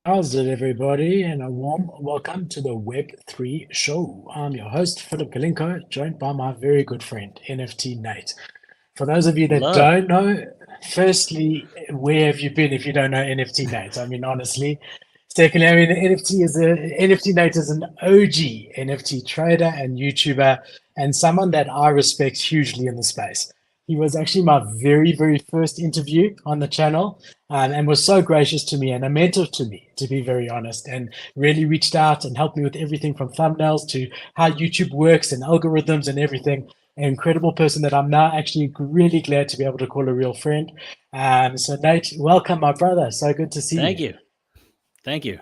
How's it, everybody? And a warm welcome to the Web3 show. I'm your host, Philip Galinko, joined by my very good friend, NFT Nate. For those of you that Hello. don't know, firstly, where have you been if you don't know NFT Nate? I mean, honestly. Secondly, I mean, NFT Nate is an OG NFT trader and YouTuber and someone that I respect hugely in the space. He was actually my very, very first interview on the channel, and was so gracious to me and a mentor to me, to be very honest, and really reached out and helped me with everything from thumbnails to how YouTube works and algorithms and everything. An incredible person that I'm now actually really glad to be able to call a real friend. So Nate, welcome, my brother. So good to see you. Thank you. Thank you.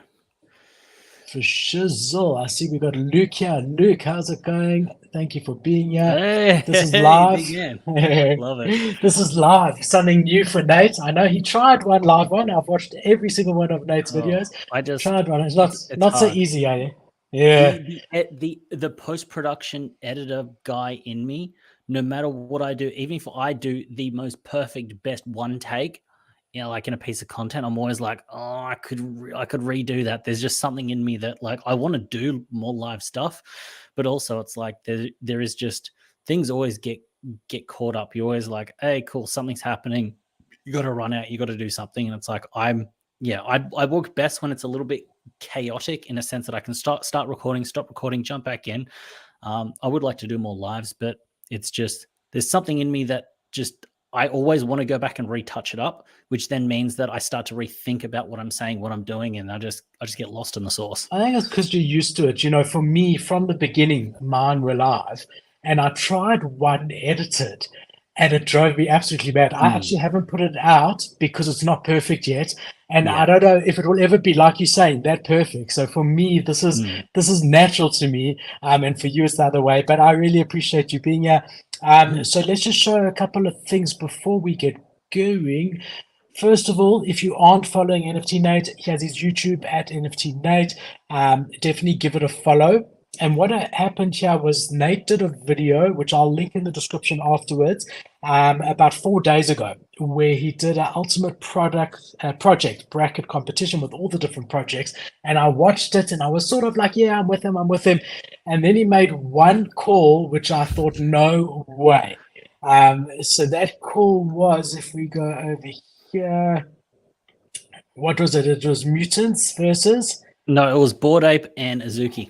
For shizzle. I see we got Luke here. Luke, how's it going? Thank you for being here. This is Hey, live. big man. Love it. This is live. Something new for Nate. I know he tried one live one. I've watched every single one of Nate's Oh, videos. I just Tried one. It's it's not so hard. easy, eh? Yeah. The post-production editor guy in me, no matter what I do, even if I do the most perfect best one take, like in a piece of content, I'm always like, oh, I could redo that. There's just something in me that like I want to do more live stuff, but also it's like there is just things always get caught up. You're always like, hey, cool, something's happening. You got to run out. You got to do something, and it's like I work best when it's a little bit chaotic in a sense that I can start recording, stop recording, jump back in. I would like to do more lives, but it's just there's something in me that just I always want to go back and retouch it up, which then means that I start to rethink about what I'm saying, what I'm doing, and I just get lost in the sauce. I think it's because you're used to it. You know, for me, from the beginning, mine were live, and I tried one edited, and it drove me absolutely mad. I actually haven't put it out because it's not perfect yet, and I Yeah. don't know if it will ever be like you're saying that perfect. So for me, Mm. this is natural to me, and for you, it's the other way. But I really appreciate you being here. So let's just show a couple of things before we get going. First of all, if you aren't following NFT Nate, he has his YouTube at NFT Nate. Definitely give it a follow. And what happened here was Nate did a video, which I'll link in the description afterwards, about 4 days ago, where he did an ultimate project bracket competition with all the different projects. And I watched it and I was sort of like, yeah, I'm with him, I'm with him. And then he made one call, which I thought, no way. So that call was, if we go over here, what was it? It was Mutants versus No, it was Bored Ape and Azuki.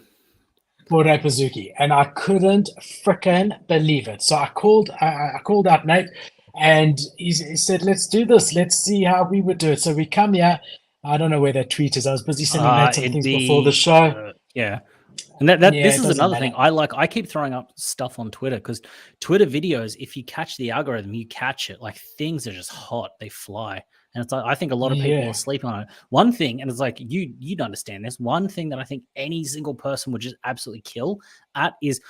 Bored Ape Azuki, and I couldn't fricking believe it. So I called out Nate, and he said, "Let's do this. Let's see how we would do it." So we come here. I don't know where that tweet is. I was busy sending Nate some It'd things before the be show. yeah. And that Yeah, this it is doesn't another thing. matter. I keep throwing up stuff on Twitter because Twitter videos, if you catch the algorithm, you catch it. Like things are just hot, they fly. And it's like I think a lot of people are Yeah, sleeping on it. One thing, and it's like you'd understand this. One thing that I think any single person would just absolutely kill at is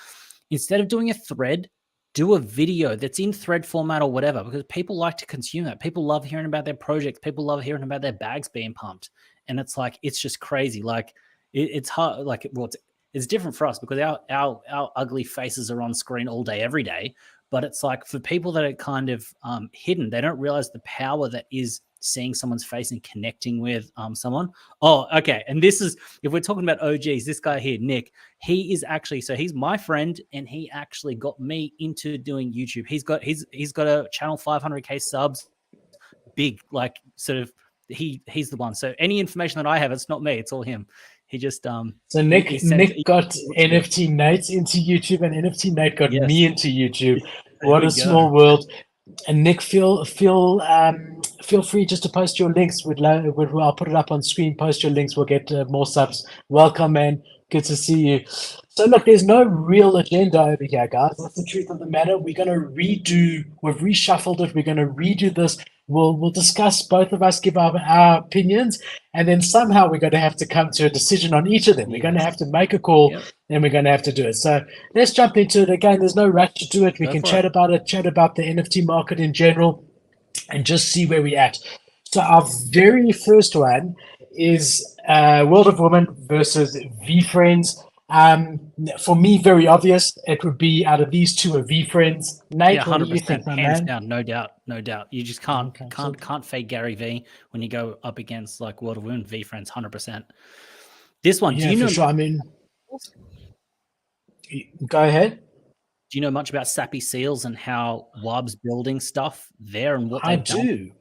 instead of doing a thread, do a video that's in thread format or whatever, because people like to consume that. People love hearing about their projects. People love hearing about their bags being pumped. And it's like it's just crazy. Like it's hard. Like well, it's different for us because our ugly faces are on screen all day, every day. But it's like for people that are kind of hidden, they don't realize the power that is seeing someone's face and connecting with someone. Oh, okay. And this is if we're talking about OGs, this guy here, Nick, he is actually so he's my friend, and he actually got me into doing YouTube. He's got a channel 500K subs, big like sort of he's the one. So any information that I have, it's not me, it's all him. He just so he sent Nick got what's good. NFT Nate into YouTube, and NFT Nate got Yes. me into YouTube. There What we a go. small world! And Nick, feel free just to post your links. I'll put it up on screen. Post your links. We'll get more subs. Welcome, man. Good to see you. So look, there's no real agenda over here, guys. That's the truth of the matter. We're gonna redo. We've reshuffled it. We're gonna redo this. We'll discuss. Both of us give our opinions, and then somehow we're going to have to come to a decision on each of them. We're going to Yes. have to make a call, Yep. and we're going to have to do it. So let's jump into it again. There's no rush to do it. We Go can for it. chat about the NFT market in general, and just see where we're at. So our very first one is World of Women versus V Friends. For me, very obvious. It would be out of these two, a V Friends. Yeah, Nate, what do you think, 100%, my hands man? down, no doubt, no doubt. You just Okay, so can't fade Gary V when you go up against like World of Women V Friends, 100%. This one, do yeah, you for know? sure. I mean, go ahead. Do you know much about Sappy Seals and how Wub's building stuff there and what I they've done? do.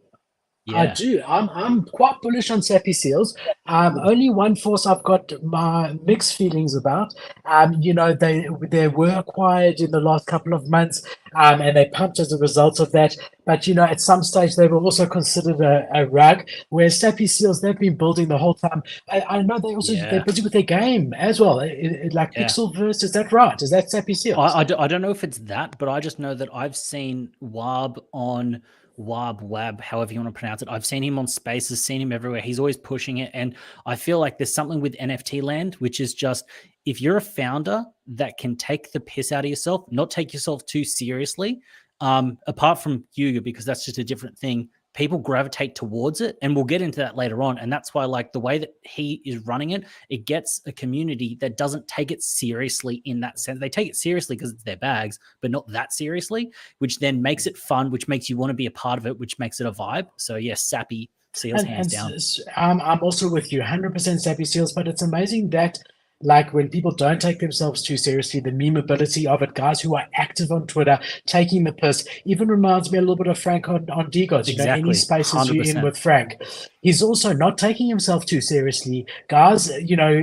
I Yeah, do. I'm quite bullish on Sappy Seals. Only one force I've got my mixed feelings about. They were acquired in the last couple of months, and they pumped as a result of that. But at some stage they were also considered a rug. Whereas Sappy Seals, they've been building the whole time. I know they're yeah, busy with their game as well. Like yeah. Pixelverse, is that right? Is that Sappy Seals? I don't know if it's that, but I just know that I've seen Wab on Wab, however you want to pronounce it. I've seen him on Spaces, seen him everywhere. He's always pushing it. And I feel like there's something with NFT land, which is just if you're a founder that can take the piss out of yourself, not take yourself too seriously, apart from you, because that's just a different thing. People gravitate towards it, and we'll get into that later on. And that's why, like, the way that he is running it, it gets a community that doesn't take it seriously in that sense. They take it seriously because it's their bags, but not that seriously, which then makes it fun, which makes you want to be a part of it, which makes it a vibe. So, yeah, Sappy Seals, hands down. I'm also with you, 100% Sappy Seals. But it's amazing that, like, when people don't take themselves too seriously, the memeability of it, guys who are active on Twitter, taking the piss, even reminds me a little bit of Frank on DGods. Any Exactly. spaces you in 100%. with Frank, he's also not taking himself too seriously. Guys,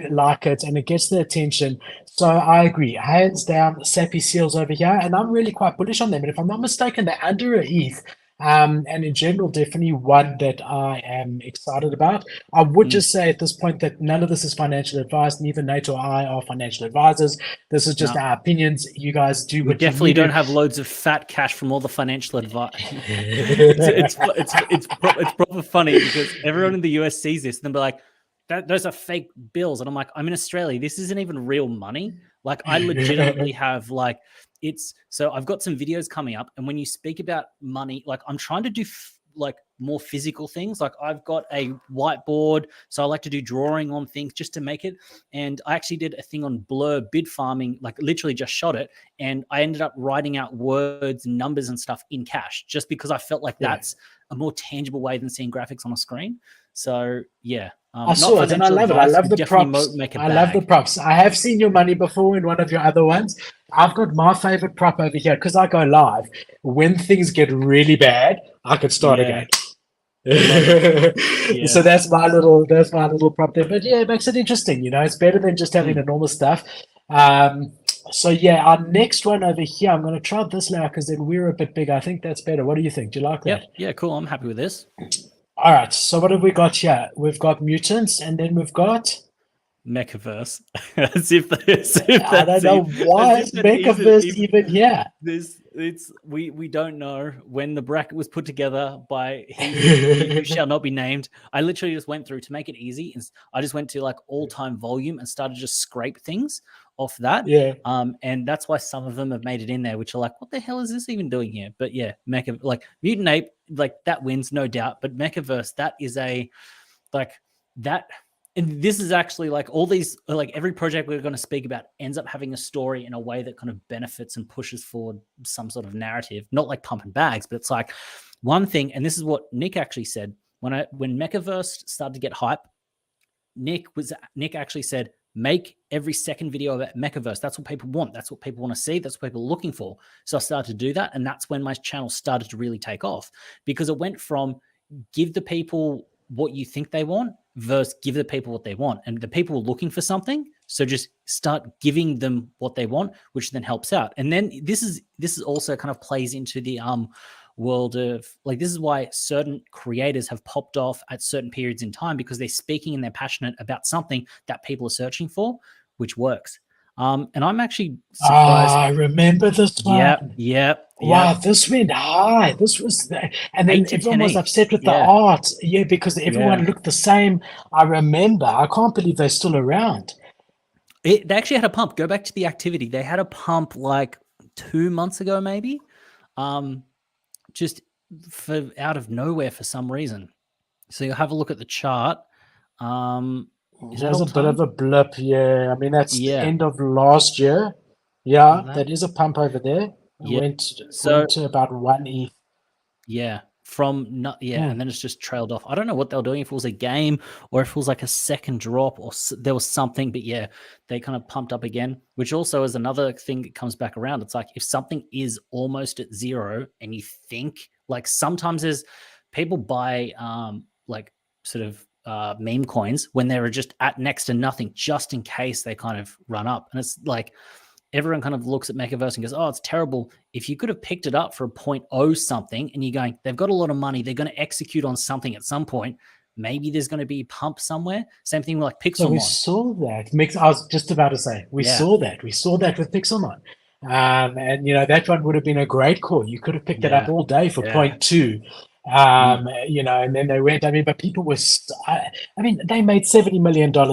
like it, and it gets the attention. So I agree, hands down, Sappy Seals over here, and I'm really quite bullish on them. And if I'm not mistaken, they're under a ETH. And in general, definitely one that I am excited about. I would Mm, just say at this point that none of this is financial advice. Neither Nate or I are financial advisors. This is just no. our opinions. You guys do We what you definitely need don't to. have loads of fat cash from all the financial advice. It's proper funny because everyone in the US sees this and they'll be like, those are fake bills. And I'm like, I'm in Australia. This isn't even real money. Like, I legitimately have like, it's so I've got some videos coming up. And when you speak about money, like, I'm trying to do like more physical things. Like, I've got a whiteboard. So I like to do drawing on things just to make it. And I actually did a thing on Blur bid farming, like literally just shot it. And I ended up writing out words and numbers and stuff in cash just because I felt like Yeah. that's a more tangible way than seeing graphics on a screen. So yeah, I not saw it and I financial love it. I advice. love We the definitely props. make a I love the bag. props. I have seen your money before in one of your other ones. I've got my favorite prop over here because I go live. When things get really bad, I could start Yeah, again. love it. Yeah. So that's my little prop there. But yeah, it makes it interesting. It's better than just having Mm. the normal stuff. So yeah, our next one over here, I'm going to try this now because then we're a bit bigger. I think that's better. What do you think? Do you like that? Yep. Yeah. Cool. I'm happy with this. All right. So what have we got here? We've got mutants, and then we've got. Mechaverse, as if I don't that's know as why if is that Mechaverse even even here. this it's we don't know when the bracket was put together by he who shall not be named. I literally just went through to make it easy, and I just went to like all-time volume and started to just scrape things off that. Yeah. And that's why some of them have made it in there, which are like, what the hell is this even doing here? But yeah, Mecha, like Mutant Ape, like that wins, no doubt. But Mechaverse, that is a like that. And this is actually like all these, like every project we're going to speak about ends up having a story in a way that kind of benefits and pushes forward some sort of narrative, not like pumping bags, but it's like one thing. And this is what Nick actually said when Mechaverse started to get hype. Nick actually said, make every second video about Mechaverse. That's what people want. That's what people want to see. That's what people are looking for. So I started to do that. And that's when my channel started to really take off because it went from give the people what you think they want versus give the people what they want. And the people are looking for something. So just start giving them what they want, which then helps out. And then this is also kind of plays into the world of like, this is why certain creators have popped off at certain periods in time because they're speaking and they're passionate about something that people are searching for, which works. And I'm actually surprised. I remember this Yep, one. yep, Wow, yep. this went high. And then 8 to everyone 10 was ETH. upset with the Yeah, art. Yeah, because everyone yeah. looked the same. I remember. I can't believe they're still around. They actually had a pump. Go back to the activity. They had a pump like 2 months ago, maybe. Just out of nowhere for some reason. So you'll have a look at the chart. Is It that was all a bit time? of a blip, yeah. I mean, that's the Yeah. end of last year. Look Yeah, at that. that is a pump over there. It Yeah. went So to about 1 ETH. yeah, from not yeah, Hmm. and then it's just trailed off. I don't know what they were doing, if it was a game or if it was like a second drop or there was something, but yeah, they kind of pumped up again, which also is another thing that comes back around. It's like if something is almost at zero and you think like sometimes there's people buy like sort of meme coins when they're just at next to nothing just in case they kind of run up, and it's like everyone kind of looks at Mechaverse and goes, "Oh, it's terrible." If you could have picked it up for a point oh something, and you're going, they've got a lot of money, they're going to execute on something at some point. Maybe there's going to be pump somewhere. Same thing like So we Pixelmon. saw that. Mix. I was just about to say we Yeah, saw that. We saw that with Pixelmon, and that one would have been a great call. You could have picked it up yeah, all day for yeah, point two, mm, and then they went. I mean, but people were. I mean, they made $70 million there.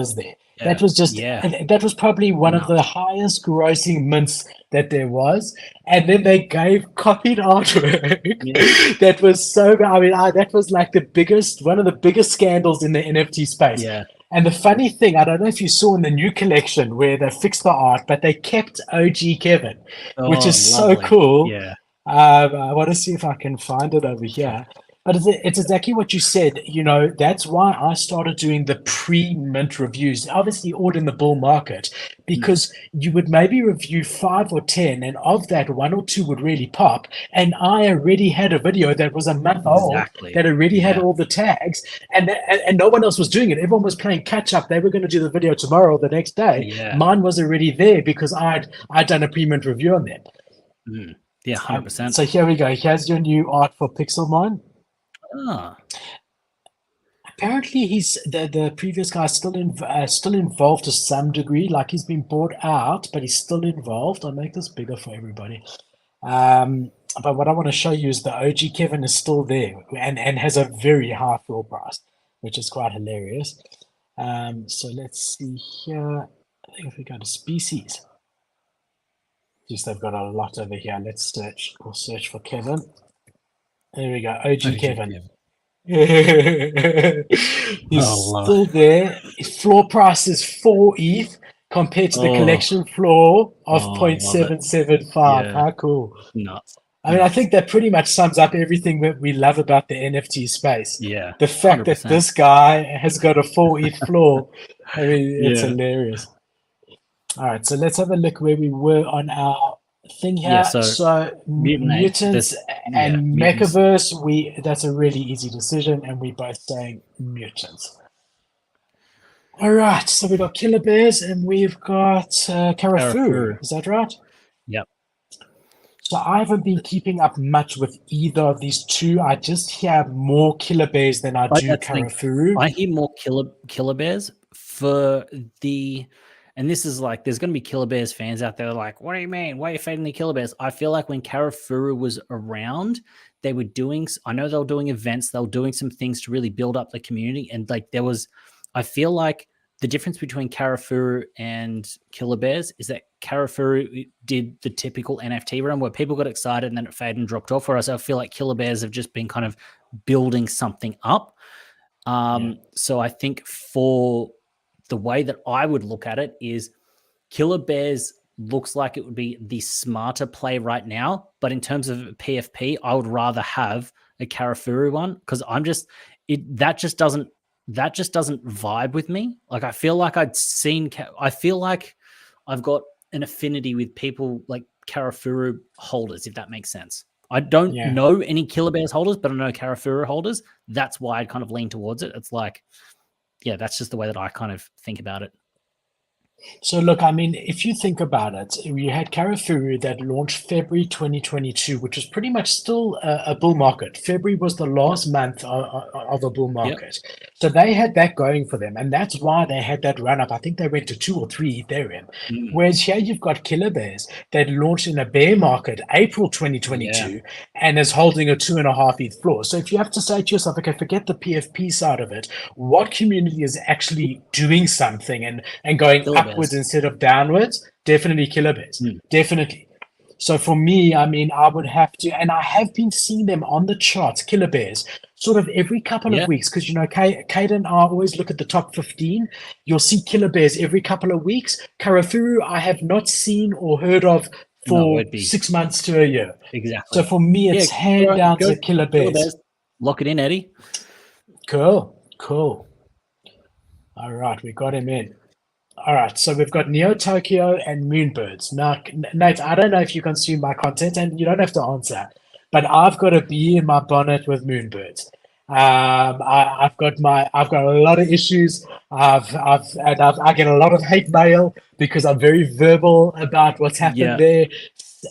yeah, That was just. yeah, That was probably one of the nuts. highest grossing mints that there was, and then they gave copied Yeah, artwork that was so. I mean, that was like one of the biggest scandals in the NFT space. yeah. And the funny thing, I don't know if you saw in the new collection where they fixed the art, but they kept OG Kevin, which Oh, is so lovely. cool. Yeah, I want to see if I can find it over okay. here. But it's exactly what you said. That's why I started doing the pre-mint reviews, obviously all in the bull market, Mm, because you would maybe review 5 or 10, and of that, 1 or 2 would really pop. And I already had a video that was a month old exactly. that already had Yeah, all the tags, and no one else was doing it. Everyone was playing catch up. They were going to do the video tomorrow or the next day. yeah, Mine was already there because I'd done a pre-mint review on them. mm, yeah, 100%. So here we go. Here's your new art for Pixelmon. Ah, Apparently, the previous guy is still involved to some degree. Like he's been bought out, but he's still involved. I'll make this bigger for everybody. Um, but what I want to show you is the OG Kevin is still there and has a very high floor price, which is quite hilarious. So let's see here. I think if we go to species, just they've got a lot over here. Let's search. We'll search for Kevin. There we go. OG okay, Kevin. yeah. He's Oh, love. still there. His floor price is 4 ETH compared to the Oh, collection floor of oh, I love it. 0.775. Yeah, How cool. nuts, I mean, I nuts. think that pretty much sums up everything that we love about the NFT space. Yeah, The fact that 100%. this guy has got a 4 ETH floor, I mean, it's Yeah. hilarious. All right, so let's have a look where we were on our thing Yeah, here. so So Mutant Ape, mutants yeah, and mutants. mechaverse, that's a really easy decision, and we're both saying mutants. All right, so we've got killer bears and we've got Karafuru. Karafuru. Is that right? Yep. So I haven't been keeping up much with either of these two. I just hear more killer bears than I Like do that's the thing. Karafuru. I hear more killer bears for the, and this is like there's going to be killer bears fans out there like, what do you mean? Why are you fading the killer bears? I feel like when Karafuru was around, they were doing. I know they were doing events. They were doing some things to really build up the community, and like there was. I feel like the difference between Karafuru and Killer Bears is that Karafuru did the typical NFT run where people got excited and then it faded and dropped off. Whereas I feel like Killer Bears have just been kind of building something up. Yeah. So I think for the way that I would look at it is Killer Bears looks like it would be the smarter play right now. But in terms of PFP, I would rather have a Karafuru one because that just doesn't vibe with me. Like I feel like I feel like I've got an affinity with people like Karafuru holders, if that makes sense. I don't Yeah. know any Killer Bears holders, but I know Karafuru holders. That's why I kind of lean towards it. It's like, yeah, that's just the way that I kind of think about it. So look, I mean, if you think about it, you had Karafuru that launched February 2022, which was pretty much still a bull market. February was the last month of a bull market. So they had that going for them. And that's why they had that run up. I think they went to 2 or 3 Ethereum. Whereas here you've got Killer Bears that launched in a bear market April 2022 and is holding a 2.5 ETH floor. So if you have to say to yourself, okay, forget the PFP side of it, what community is actually doing something and going Killer upwards Bears. instead of downwards? Definitely Killer Bears. Definitely. So for me, I mean, I would have to, and I have been seeing them on the charts, Killer Bears. sort of every couple of Yeah. weeks, because Kate and I always look at the top 15. You'll see killer bears every couple of weeks. Karafuru, I have not seen or heard of No, for it'd be 6 months to a year. So exactly. for me, Yeah. it's hand All right, down go to killer Killer bears. Bears. Lock it in, Eddie. Cool. All right, we got him in. All right, so we've got Neo Tokyo and Moonbirds. Now, Nate, I don't know if you consume my content, and you don't have to answer, but I've got a bee in my bonnet with Moonbirds. I've got a lot of issues. I get a lot of hate mail because I'm very verbal about what's happened Yeah. there.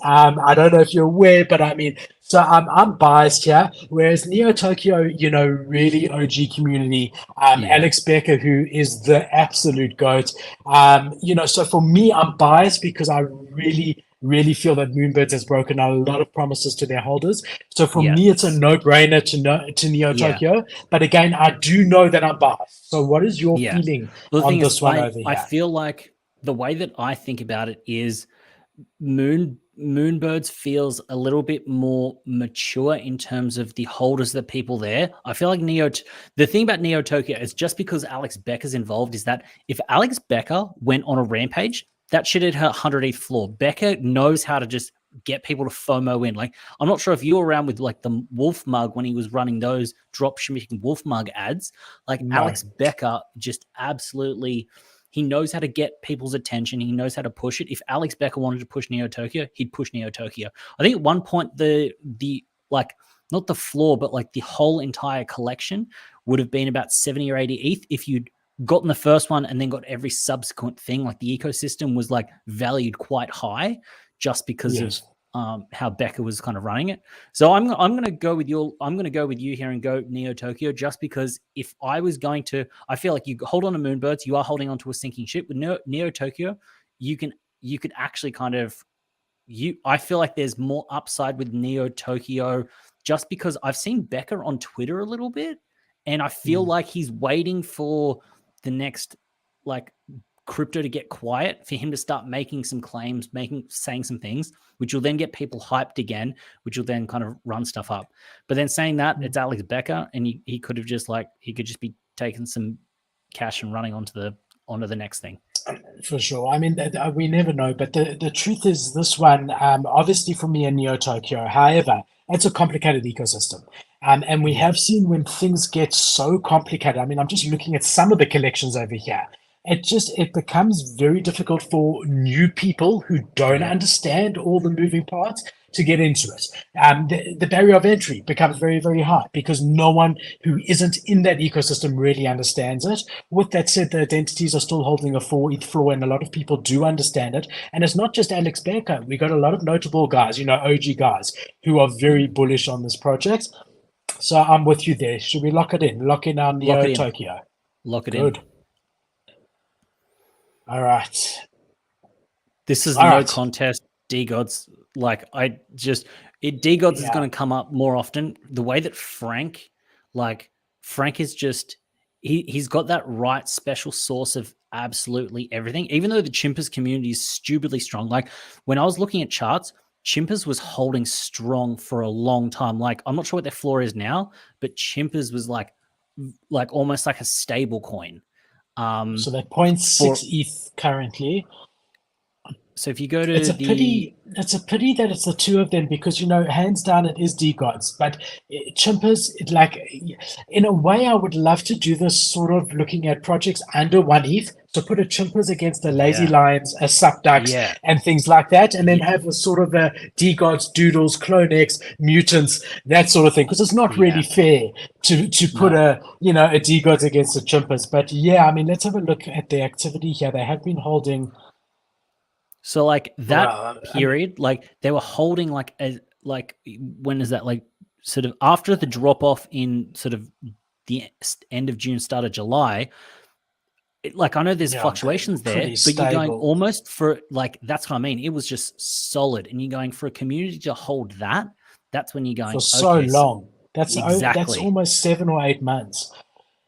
I don't know if you're aware, but I mean, so I'm biased here. Whereas Neo Tokyo, really OG community. Yeah. Alex Becker, who is the absolute goat. So for me, I'm biased because I really feel that Moonbirds has broken a lot of promises to their holders. So for me, it's a Yes. no-brainer to Neo Yeah. Tokyo. But again, I do know that I'm biased. So what is your Yeah. feeling Well, the on thing is, this one over I here? feel like the way that I think about it is Moonbirds feels a little bit more mature in terms of the holders, the people there. I feel like the thing about Neo Tokyo is just because Alex Becker's involved is that if Alex Becker went on a rampage, that shit at her 108th floor. Becker knows how to just get people to FOMO in. Like, I'm not sure if you were around with like the Wolf Mug when he was running those drop shipping Wolf Mug ads. Like No. Alex Becker just absolutely, he knows how to get people's attention. He knows how to push it. If Alex Becker wanted to push Neo Tokyo, he'd push Neo Tokyo. I think at one point the like not the floor, but like the whole entire collection would have been about 70 or 80 ETH if you'd gotten the first one and then got every subsequent thing. Like the ecosystem was like valued quite high just because Yes. of how Becker was kind of running it. So I'm going to go with you here and go Neo Tokyo just because if I was going to, I feel like you hold on to Moonbirds, you are holding on to a sinking ship. With Neo Tokyo, you could actually kind of I feel like there's more upside with Neo Tokyo just because I've seen Becker on Twitter a little bit and I feel like he's waiting for the next like crypto to get quiet for him to start making some claims, saying some things, which will then get people hyped again, which will then kind of run stuff up. But then saying that, it's Alex Becker, and he could have he could just be taking some cash and running onto the next thing. For sure. I mean, we never know, but the truth is this one, obviously for me in Neo Tokyo, however, it's a complicated ecosystem. And we have seen when things get so complicated. I mean, I'm just looking at some of the collections over here. It becomes very difficult for new people who don't understand all the moving parts to get into it. The barrier of entry becomes very high because no one who isn't in that ecosystem really understands it. With that said, the identities are still holding a 4 ETH floor, and a lot of people do understand it. And it's not just Alex Becker. We got a lot of notable guys, OG guys, who are very bullish on this project. So I'm with you there. Should we lock it in? Lock in our Neo Tokyo. Lock it Good. in. All right. This is no contest. D-Gods, like D-Gods is going to come up more often. The way that Frank is just, he's got that right special source of absolutely everything. Even though the Chimpers community is stupidly strong. Like when I was looking at charts, Chimpers was holding strong for a long time. Like I'm not sure what their floor is now, but Chimpers was like almost like a stable coin. So they're 0.6 ETH currently. So if you go to it's a pity that it's the two of them because hands down it is D-Gods, but Chimpers, in a way I would love to do this sort of looking at projects under 1 ETH. So put a Chimpers against a Lazy Lions, a Subducks, and things like that, and then have a sort of a D-Gods, Doodles, CloneX, Mutants, that sort of thing, because it's not really fair to put a D-Gods against a Chimpers. But yeah, I mean, let's have a look at the activity here. They have been holding. So like that period, like they were holding when is that, like sort of after the drop off in sort of the end of June, start of July. I know there's fluctuations there, but you're going almost for that's what I mean. It was just solid, and you're going for a community to hold that. That's when you're going for so long. That's almost 7 or 8 months.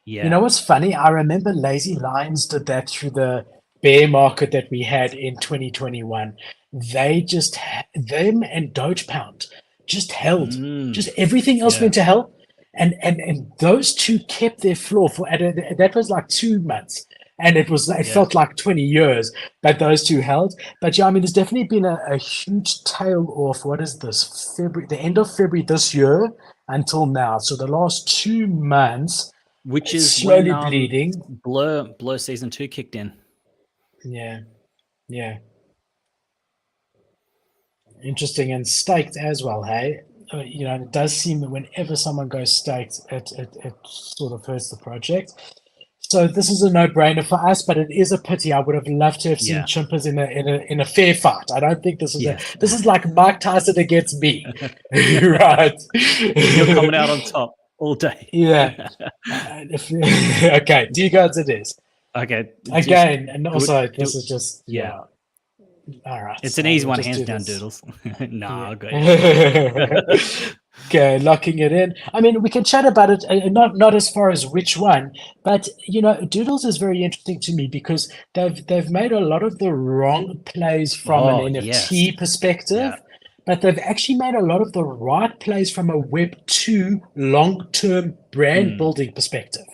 Yeah. You know what's funny? I remember Lazy Lions did that through the bear market that we had in 2021. Them and Doge Pound just held. Just everything else went to hell. And those two kept their floor for, and that was like 2 months. And it Yeah. felt like 20 years, but those two held. But yeah, I mean, there's definitely been a huge tail off. What is this? February, the end of February this year until now. So the last 2 months, Which it's is when slowly bleeding. Blur season 2 kicked in. Yeah, yeah. Interesting, and staked as well, hey? You know, it does seem that whenever someone goes staked, it sort of hurts the project. So this is a no-brainer for us, but it is a pity. I would have loved to have seen Yeah. Chimpers in a fair fight. I don't think this is Yes. this is like Mike Tyson against me, right? And you're coming out on top all day. Yeah. Okay, do you guys it is. Okay. Again, and do it- also do- this is just yeah. All right. It's so an easy we'll one, just hands do down, this. Doodles. Nah, I'll go. Okay, locking it in. I mean, we can chat about it, not as far as which one, but you know, Doodles is very interesting to me because they've made a lot of the wrong plays from an Oh, yes. NFT perspective, Yeah. but they've actually made a lot of the right plays from a Web2 long-term brand Mm, building perspective.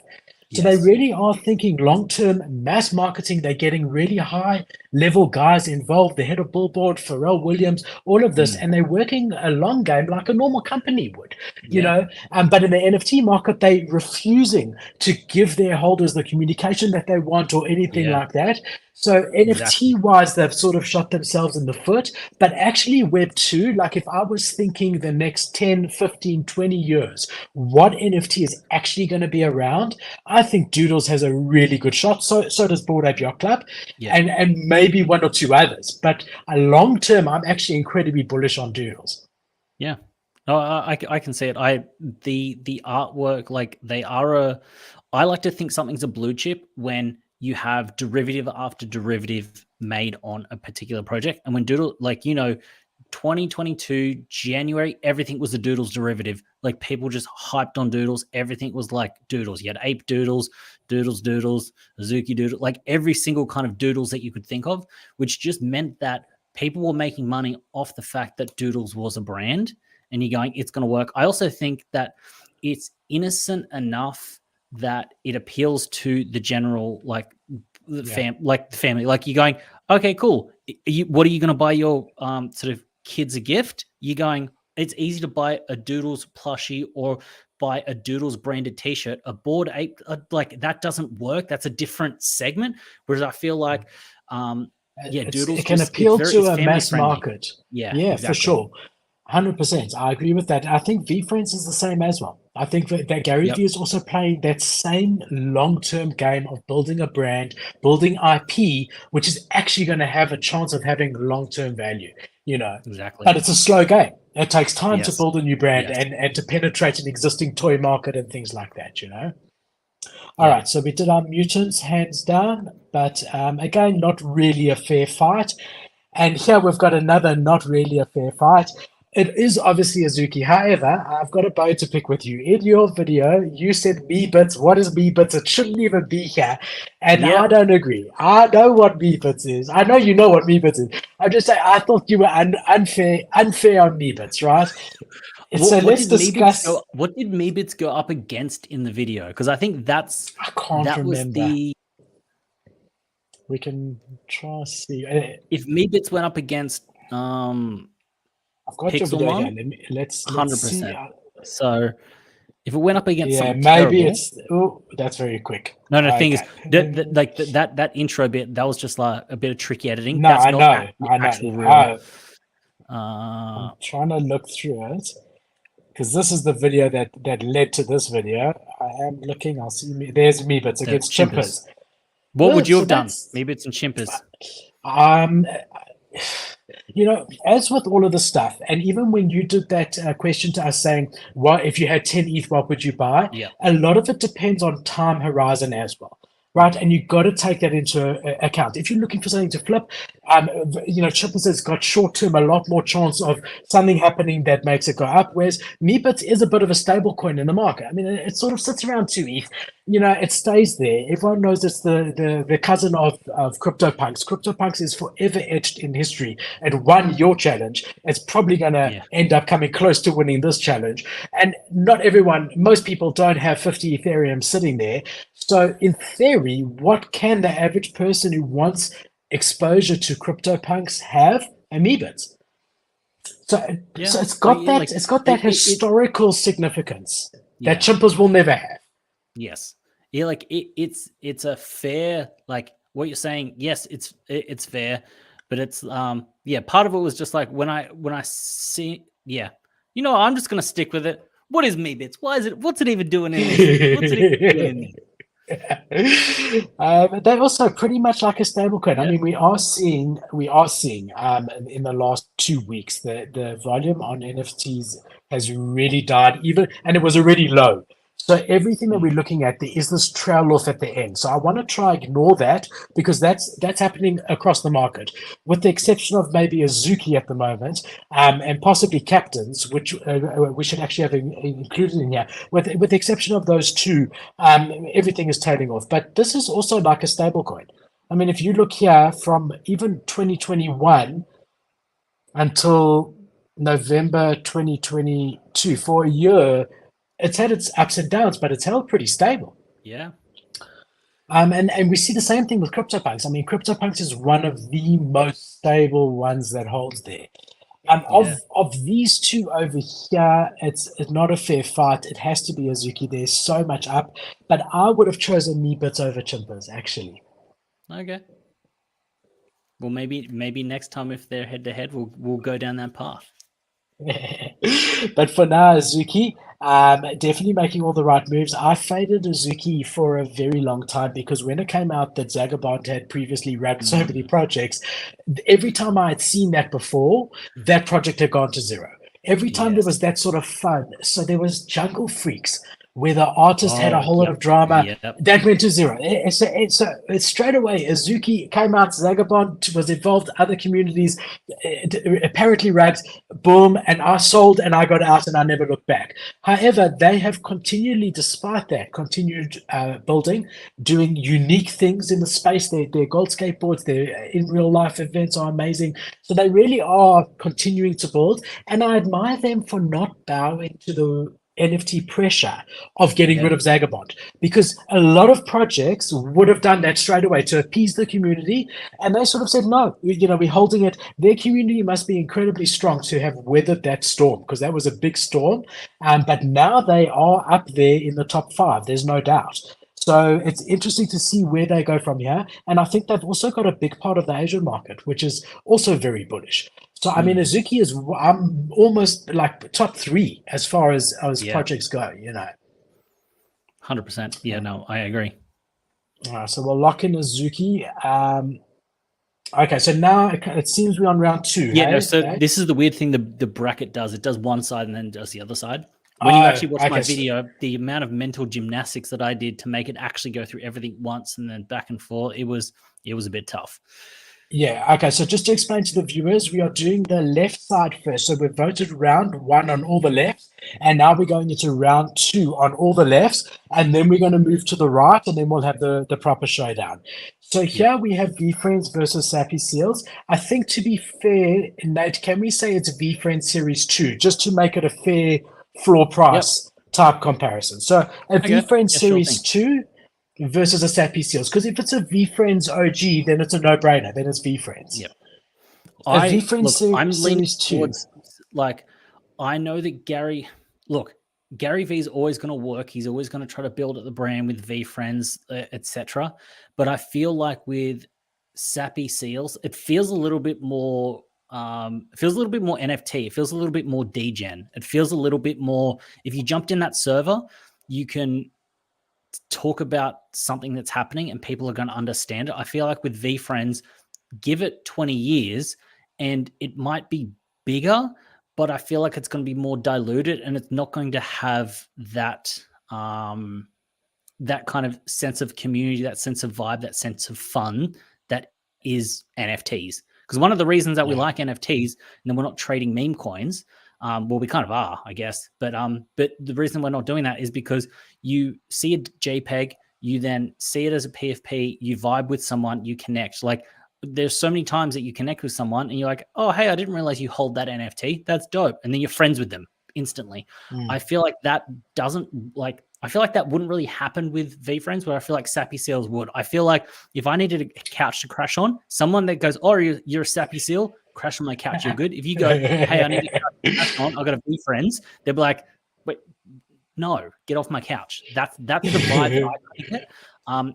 So they yes. really are thinking long-term mass marketing. They're getting really high level guys involved, the head of Billboard, Pharrell Williams, all of this, Mm, and they're working a long game like a normal company would, you yeah. know. But in the NFT market, they're refusing to give their holders the communication that they want or anything Yeah. like that. So Exactly. NFT wise, they've sort of shot themselves in the foot. But actually, Web 2, like if I was thinking the next 10, 15, 20 years, what NFT is actually going to be around, I think Doodles has a really good shot. So does Bored Ape Yacht Club, Yeah. and maybe one or two others. But a long term, I'm actually incredibly bullish on Doodles. Yeah. No, I can see it. The artwork, like they are I like to think something's a blue chip when you have derivative after derivative made on a particular project. And when Doodle, like, 2022 January, everything was a Doodles derivative. Like people just hyped on Doodles. Everything was like Doodles. You had Ape Doodles, Doodles, Azuki Doodle, like every single kind of Doodles that you could think of, which just meant that people were making money off the fact that Doodles was a brand. And you're going, it's going to work. I also think that it's innocent enough that it appeals to the general, like the family. Like you're going, okay, cool. What are you going to buy your sort of kids a gift? You're going, it's easy to buy a Doodles plushie or buy a Doodles branded T-shirt. A Bored Ape, like that doesn't work. That's a different segment. Whereas I feel like, Doodles It can just appeal to it's a family mass friendly. market. Yeah, Yeah, for exactly. sure. 100%. I agree with that. I think VFriends is the same as well. I think that Gary Yep. Vee is also playing that same long-term game of building a brand, building IP, which is actually going to have a chance of having long-term value, you know. Exactly. But it's a slow game. It takes time to Yes. build a new brand Yes. and to penetrate an existing toy market and things like that, you know. All Yeah. right, so we did our mutants hands down, but again, not really a fair fight. And here we've got another not really a fair fight. It is obviously Azuki. However, I've got a bone to pick with you. In your video, you said me bits. What is me bits? It shouldn't even be here. And I Yep. don't agree. I know what me bits is. I know you know what me bits is. I'm just saying, I thought you were unfair on me bits, right? So What let's did Meebits discuss. go? What did Meebits go up against in the video? Because I think I can't that was remember. the We can try see. if Meebits went up against I've got your video here. Pixelmon, Let's see. 100%. So if it went up against Yeah, something maybe terrible, it's. Oh, that's very quick. no, the thing is Okay. that intro bit that was just like a bit of tricky editing. No, That's I not know. I actual know. real. I'm trying to look through it because this is the video that led to this video. I am looking. I'll see me. There's me, but it's The against chimpers. Chimpers. What would you So have done? that's Meebits and Chimpers. um. You know, as with all of the stuff, and even when you did that question to us saying, "What if you had 10 ETH? What would you buy?" Yeah. A lot of it depends on time horizon as well. right? And you got to take that into account. If you're looking for something to flip, Chippers has got short term a lot more chance of something happening that makes it go up. Whereas Meebits is a bit of a stable coin in the market. I mean, it sort of sits around 2 ETH. It stays there. Everyone knows it's the cousin of CryptoPunks. CryptoPunks is forever etched in history. It won your challenge. It's probably going to end up coming close to winning this challenge. And not everyone, most people don't have 50 Ethereum sitting there. So in theory, what can the average person who wants exposure to CryptoPunks have? Amoebas. So it's got that historical significance that chimpers will never have. Yes. Yeah, like it's a fair, like what you're saying, yes, it's fair, but it's part of it was just like when I see I'm just gonna stick with it. What is Meebits? What's it even doing in this? What's it even doing in this? They're also pretty much like a stablecoin. Yeah. I mean, we are seeing in the last 2 weeks the volume on NFTs has really died, and it was already low. So everything that we're looking at, there is this trail off at the end. So I want to try ignore that because that's happening across the market, with the exception of maybe Azuki at the moment, and possibly Captains, which we should actually have included in here. With the exception of those two, everything is tailing off. But this is also like a stable coin. I mean, if you look here from even 2021 until November 2022, for a year, it's had its ups and downs, but it's held pretty stable. Yeah. And we see the same thing with CryptoPunks. I mean, CryptoPunks is one of the most stable ones that holds there. Of these two over here, it's not a fair fight. It has to be Azuki. There's so much up, but I would have chosen Meebits over Chimpers, actually. Okay. Well, maybe next time if they're head to head, we'll go down that path. But for now, Azuki, definitely making all the right moves. I faded Azuki for a very long time because when it came out that Zagabond had previously run so many projects, every time I had seen that before, that project had gone to zero. Every time there was that sort of fun. So there was Jungle Freaks, where the artist had a whole lot of drama, that went to zero. So straight away, Azuki came out, Zagabond was involved, other communities, apparently rags, boom, and I sold and I got out and I never looked back. However, they have continually, despite that, continued building, doing unique things in the space. Their gold skateboards, their in real life events are amazing. So they really are continuing to build, and I admire them for not bowing to the NFT pressure of getting rid of Zagabond, because a lot of projects would have done that straight away to appease the community, and they sort of said, no, we're holding it. Their community must be incredibly strong to have weathered that storm, because that was a big storm, but now they are up there in the top 5, there's no doubt. So it's interesting to see where they go from here. And I think they've also got a big part of the Asian market, which is also very bullish. So, I mean, Azuki is almost like top 3 as far as projects go, 100%. Yeah, no, I agree. All right, so we'll lock in Azuki. Okay, so now it seems we're on round 2. Yeah, no, so this is the weird thing the bracket does. It does one side and then does the other side. When you actually watch my video, the amount of mental gymnastics that I did to make it actually go through everything once and then back and forth, it was a bit tough. Yeah, okay, so just to explain to the viewers, we are doing the left side first. So we've voted round 1 on all the lefts, and now we're going into round 2 on all the lefts, and then we're going to move to the right, and then we'll have the proper showdown. So here we have VFriends versus Sappy Seals. I think, to be fair, Nate, can we say it's VFriends Series 2, just to make it a fair floor price type comparison? So a VFriends Series 2 versus a Sappy Seals, because if it's a VFriends OG, then it's a no-brainer. Then it's VFriends. Yep. I'm leaning towards, like, I know that Gary V is always going to work. He's always going to try to build up the brand with VFriends, etc. But I feel like with Sappy Seals, it feels a little bit more. NFT. It feels a little bit more degen. It feels a little bit more. If you jumped in that server, you can talk about something that's happening and people are going to understand it. I feel like with VFriends, give it 20 years and it might be bigger, but I feel like it's going to be more diluted and it's not going to have that that kind of sense of community, that sense of vibe, that sense of fun that is NFTs. Because one of the reasons that we like NFTs, and then we're not trading meme coins, well, we kind of are, I guess, but the reason we're not doing that is because you see a JPEG, you then see it as a PFP, you vibe with someone, you connect. Like, there's so many times that you connect with someone and you're like, oh, hey, I didn't realize you hold that NFT. That's dope. And then you're friends with them instantly. I feel like that I feel like that wouldn't really happen with VFriends, where I feel like Sappy Seals would. I feel like if I needed a couch to crash on, someone that goes, oh, you're a Sappy Seal, crash on my couch, you're good. If you go, hey, I need a couch to crash on, I've got a VFriends, they'll be like, wait, no, get off my couch. That's the vibe that I get.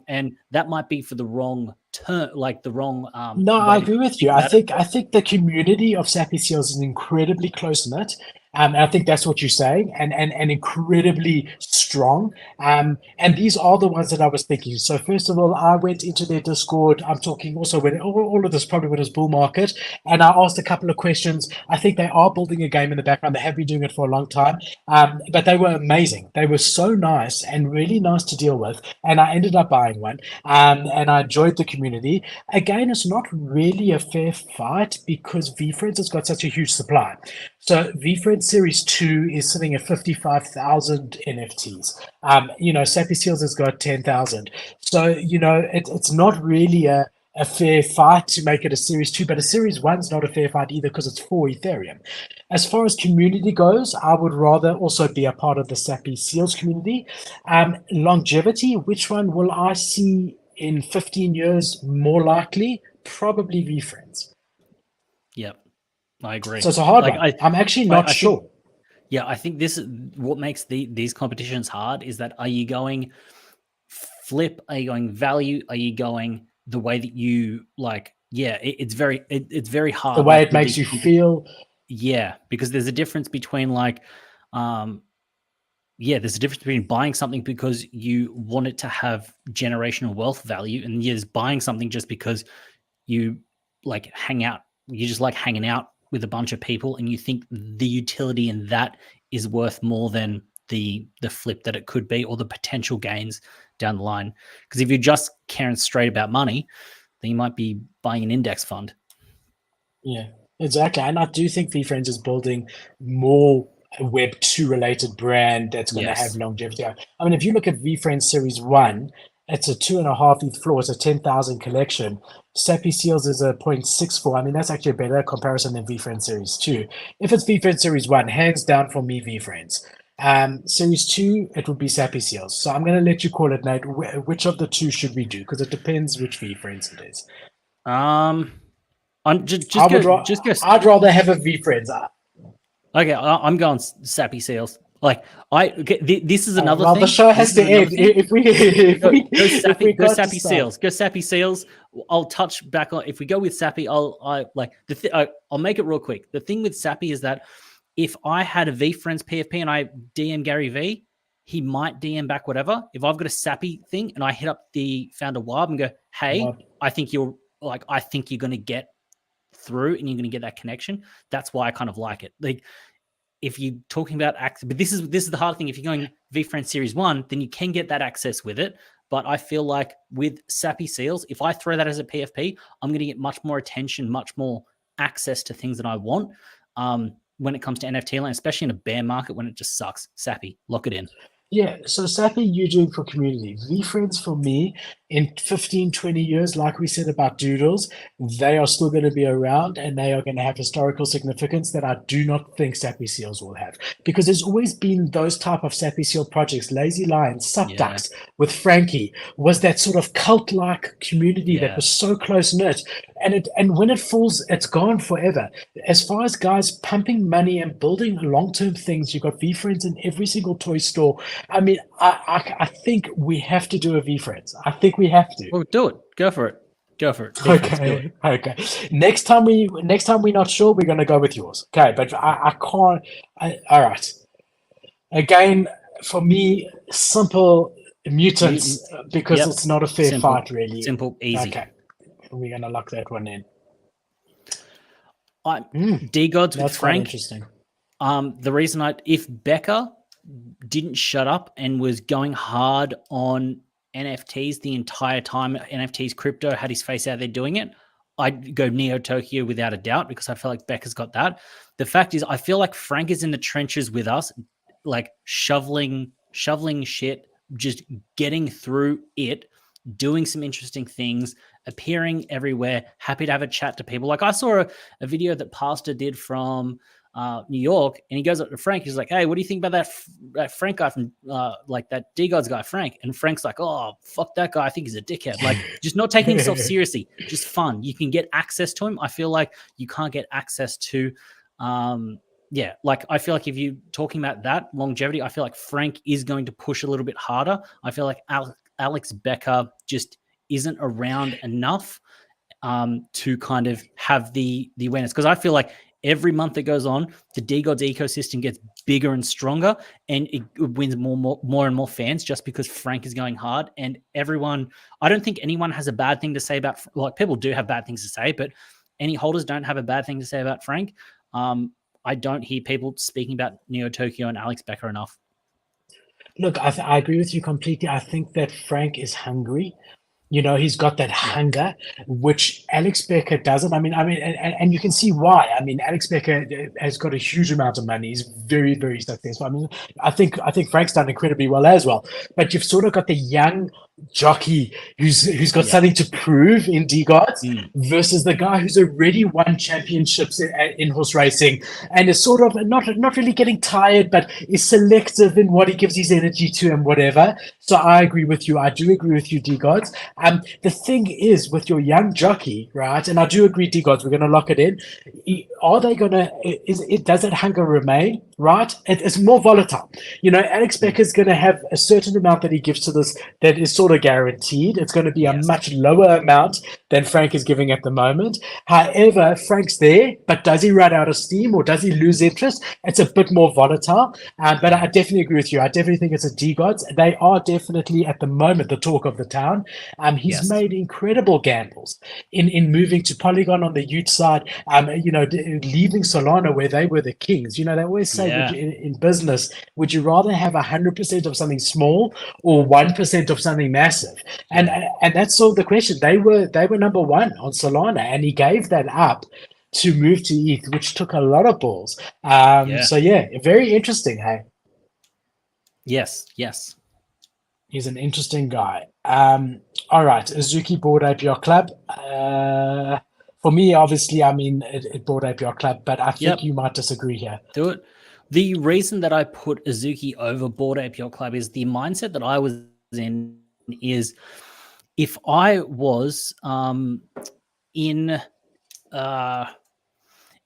And that might be for the wrong turn, like the wrong. No, I agree with you. I think the community of Sappy Seals is incredibly close knit. And I think that's what you're saying, and incredibly strong. And these are the ones that I was thinking. So first of all, I went into their Discord. I'm talking also when all of this probably when it was bull market, and I asked a couple of questions. I think they are building a game in the background. They have been doing it for a long time, but they were amazing. They were so nice and really nice to deal with, and I ended up buying one. And I enjoyed the community. Again, it's not really a fair fight because VFriends has got such a huge supply. So VFriends Series 2 is sitting at 55,000 NFTs. Sappy Seals has got 10,000. So, it's not really a fair fight to make it a Series 2, but a Series 1 is not a fair fight either because it's for Ethereum. As far as community goes, I would rather also be a part of the Sappy Seals community. Longevity, which one will I see in 15 years more likely? Probably VFriends. Yep. I agree. So it's a hard one. I'm actually not sure. I think this is what makes these competitions hard is that are you going flip? Are you going value? Are you going the way that you like? Yeah, it's very hard. The way it makes you feel. Yeah, because there's a difference between there's a difference between buying something because you want it to have generational wealth value, and there's buying something just because you like hang out. You just like hanging out with a bunch of people, and you think the utility in that is worth more than the flip that it could be, or the potential gains down the line. Because if you're just caring straight about money, then you might be buying an index fund. Yeah, exactly. And I do think VFriends is building more Web 2 related brand that's going to have longevity. I mean, if you look at VFriends Series 1, it's a 2.5 ETH floor. It's a 10,000 collection. Sappy Seals is a 0.64. I mean, that's actually a better comparison than VFriends Series 2. If it's VFriends Series 1, hands down for me, VFriends. Series 2, it would be Sappy Seals. So I'm going to let you call it, Nate. Which of the two should we do? Because it depends which VFriends it is. I'd rather have a VFriends. Okay, I'm going Sappy Seals. Like this is another thing. The show has to end. If we go Sappy Seals. Go Sappy Seals. I'll touch back on if we go with Sappy. I'll make it real quick. The thing with Sappy is that if I had a VFriends PFP and I DM Gary V, he might DM back whatever. If I've got a Sappy thing and I hit up the founder Wab and go, hey, I think you're going to get through and you're going to get that connection. That's why I kind of like it. Like if you're talking about access, but this is the hard thing. If you're going VFriends Series 1, then you can get that access with it. But I feel like with Sappy Seals, if I throw that as a PFP, I'm going to get much more attention, much more access to things that I want when it comes to NFT land, especially in a bear market when it just sucks. Sappy, lock it in. Yeah, so Sappy, you're doing for community. VFriends for me, in 15, 20 years, like we said about Doodles, they are still going to be around and they are going to have historical significance that I do not think Sappy Seals will have. Because there's always been those type of Sappy Seal projects. Lazy Lion, Subducks with Frankie was that sort of cult-like community that was so close-knit. And when it falls, it's gone forever. As far as guys pumping money and building long-term things, you've got VFriends in every single toy store. I mean, I think we have to do a VFriends. I think we have to. Oh, do it. Go for it. Okay. Next time we're not sure, we're going to go with yours. Okay, but I can't. All right. Again, for me, simple mutants because it's not a fair fight, really. Simple, easy. Okay, we're going to lock that one in. D-Gods with Frank. Interesting. The reason if Becca didn't shut up and was going hard on NFTs the entire time NFTs crypto had his face out there doing it, I'd go Neo Tokyo without a doubt, because I feel like Becca's got that. The fact is, I feel like Frank is in the trenches with us, like shoveling shit, just getting through it, doing some interesting things, appearing everywhere, happy to have a chat to people. Like I saw a video that Pastor did from New York, and he goes up to Frank. He's like, "Hey, what do you think about that Frank guy from like that D Gods guy, Frank?" And Frank's like, "Oh, fuck that guy. I think he's a dickhead." Like, just not taking himself seriously, just fun. You can get access to him. I feel like you can't get access to, yeah. Like, I feel like if you're talking about that longevity, I feel like Frank is going to push a little bit harder. I feel like Alex Becker just isn't around enough to kind of have the awareness, because I feel like every month that goes on, the DGods ecosystem gets bigger and stronger, and it wins more and more fans just because Frank is going hard. And everyone, I don't think anyone has a bad thing to say about, like, people do have bad things to say, but any holders don't have a bad thing to say about Frank. I don't hear people speaking about Neo Tokyo and Alex Becker enough. Look, I agree with you completely. I think that Frank is hungry. You know, he's got that hunger, which Alex Becker doesn't. And you can see why. I mean, Alex Becker has got a huge amount of money. He's very, very successful. I mean, I think Frank's done incredibly well as well. But you've sort of got the young jockey who's got something to prove in DGods versus the guy who's already won championships in horse racing and is sort of not really getting tired, but is selective in what he gives his energy to and whatever. So I agree with you. I do agree with you, DGods. The thing is with your young jockey, right? And I do agree, DGods, we're going to lock it in. Are they going to, does that hunger remain, right? It's more volatile. You know, Alex Becker's going to have a certain amount that he gives to this that is sort of guaranteed. It's going to be a much lower amount than Frank is giving at the moment. However, Frank's there, but does he run out of steam or does he lose interest? It's a bit more volatile. But I definitely agree with you. I definitely think it's a DGods. They are definitely at the moment the talk of the town. He's made incredible gambles in moving to Polygon on the Ute side, you know, leaving Solana where they were the kings. You know, they always say in business, would you rather have 100% of something small or 1% of something massive? And that's sort of the question. They were number one on Solana, and he gave that up to move to ETH, which took a lot of balls. So yeah, very interesting. Hey. Yes. He's an interesting guy. All right, Azuki Bored Ape Yacht Club. For me, obviously, I mean, it Bored Ape Yacht Club, but I think you might disagree here. Do it. The reason that I put Azuki over Bored Ape Yacht Club is the mindset that I was in is if I was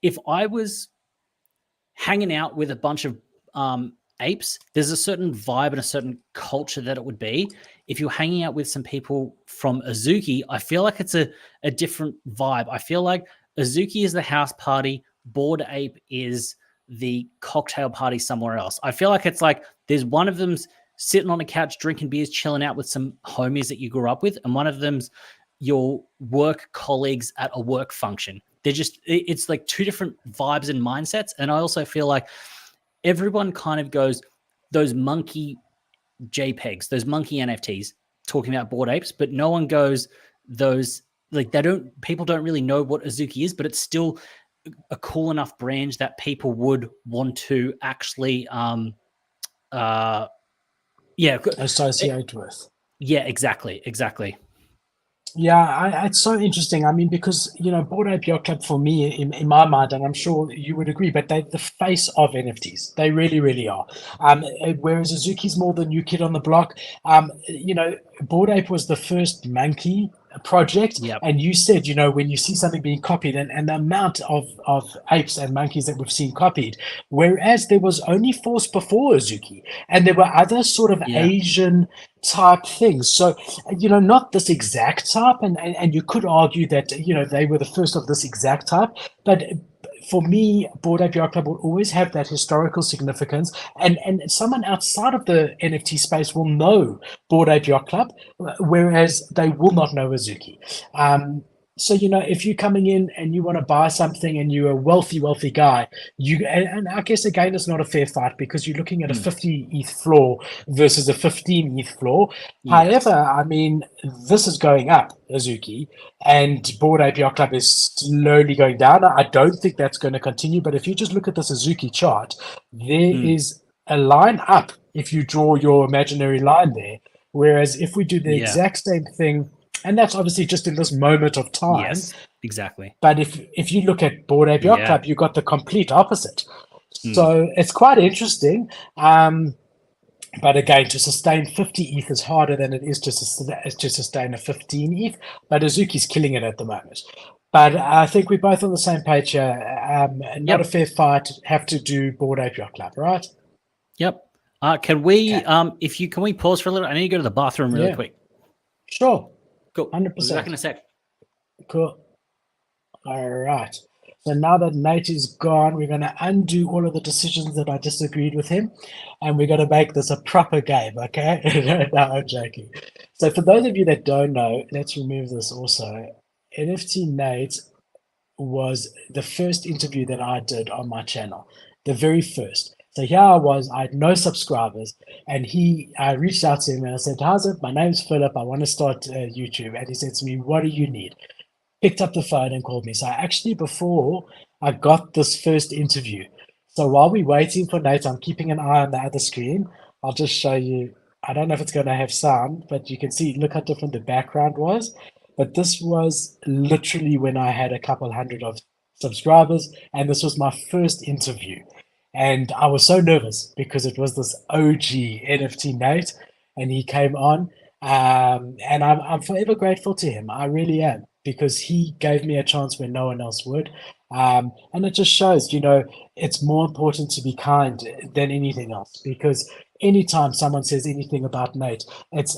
if I was hanging out with a bunch of apes, there's a certain vibe and a certain culture that it would be. If you're hanging out with some people from Azuki, I feel like it's a different vibe. I feel like Azuki is the house party, Bored Ape is the cocktail party somewhere else. I feel like it's like there's one of them's sitting on a couch drinking beers, chilling out with some homies that you grew up with, and one of them's your work colleagues at a work function. They're just, it's like two different vibes and mindsets. And I also feel like everyone kind of goes those monkey JPEGs, those monkey NFTs, talking about Bored Apes, but no one goes those, like, people don't really know what Azuki is, but it's still a cool enough brand that people would want to actually associate with. Yeah, exactly. Yeah, it's so interesting. I mean, because, you know, Bored Ape Yacht Club for me, in my mind, and I'm sure you would agree, but they're the face of NFTs. They really, really are. Whereas Azuki's more the new kid on the block. You know, Bored Ape was the first monkey project, and you said, you know, when you see something being copied, and the amount of apes and monkeys that we've seen copied, whereas there was only Force before Azuki, and there were other sort of Asian type things. So, you know, not this exact type, and you could argue that, you know, they were the first of this exact type, but for me, Bored Ape Yacht Club will always have that historical significance, and someone outside of the NFT space will know Bored Ape Yacht Club, whereas they will not know Azuki. So, if you're coming in and you want to buy something and you're a wealthy guy, and I guess again, it's not a fair fight because you're looking at a Mm. 50 ETH floor versus a 15 ETH floor. Yes. However, I mean, this is going up, Azuki, and Board APR Club is slowly going down. I don't think that's going to continue, but if you just look at this Azuki chart, there Mm. is a line up if you draw your imaginary line there. Whereas if we do the Yeah. exact same thing, and that's obviously just in this moment of time. Yes. Exactly. But if you look at Board APR Yeah. Club, you got the complete opposite. Mm. So it's quite interesting. But again, to sustain 50 ETH is harder than it is to sustain a 15 ETH. But Azuki's killing it at the moment. But I think we're both on the same page here. Not a Yep. fair fight. Have to do Board APR Club, right? Yep. Can we, Okay. can we pause for a little? I need to go to the bathroom really Yeah. quick. Sure. Cool. We'll be back in 100%. a sec. Cool. All right. So now that Nate is gone, we're going to undo all of the decisions that I disagreed with him, and we're going to make this a proper game, okay? No, I'm joking. So for those of you that don't know, let's remove this also. NFT Nate was the first interview that I did on my channel, the very first. So here I was, I had no subscribers, and I reached out to him and I said, "How's it? My name's Philip. I want to start YouTube." And he said to me, "What do you need?" Picked up the phone and called me. So actually, before I got this first interview, so while we're waiting for Nate, I'm keeping an eye on the other screen. I'll just show you. I don't know if it's going to have sound, but you can see, look how different the background was. But this was literally when I had a couple hundred of subscribers, and this was my first interview. And I was so nervous because it was this OG NFT Nate, and he came on. And I'm forever grateful to him. I really am, because he gave me a chance when no one else would. And it just shows, it's more important to be kind than anything else, because anytime someone says anything about Nate, it's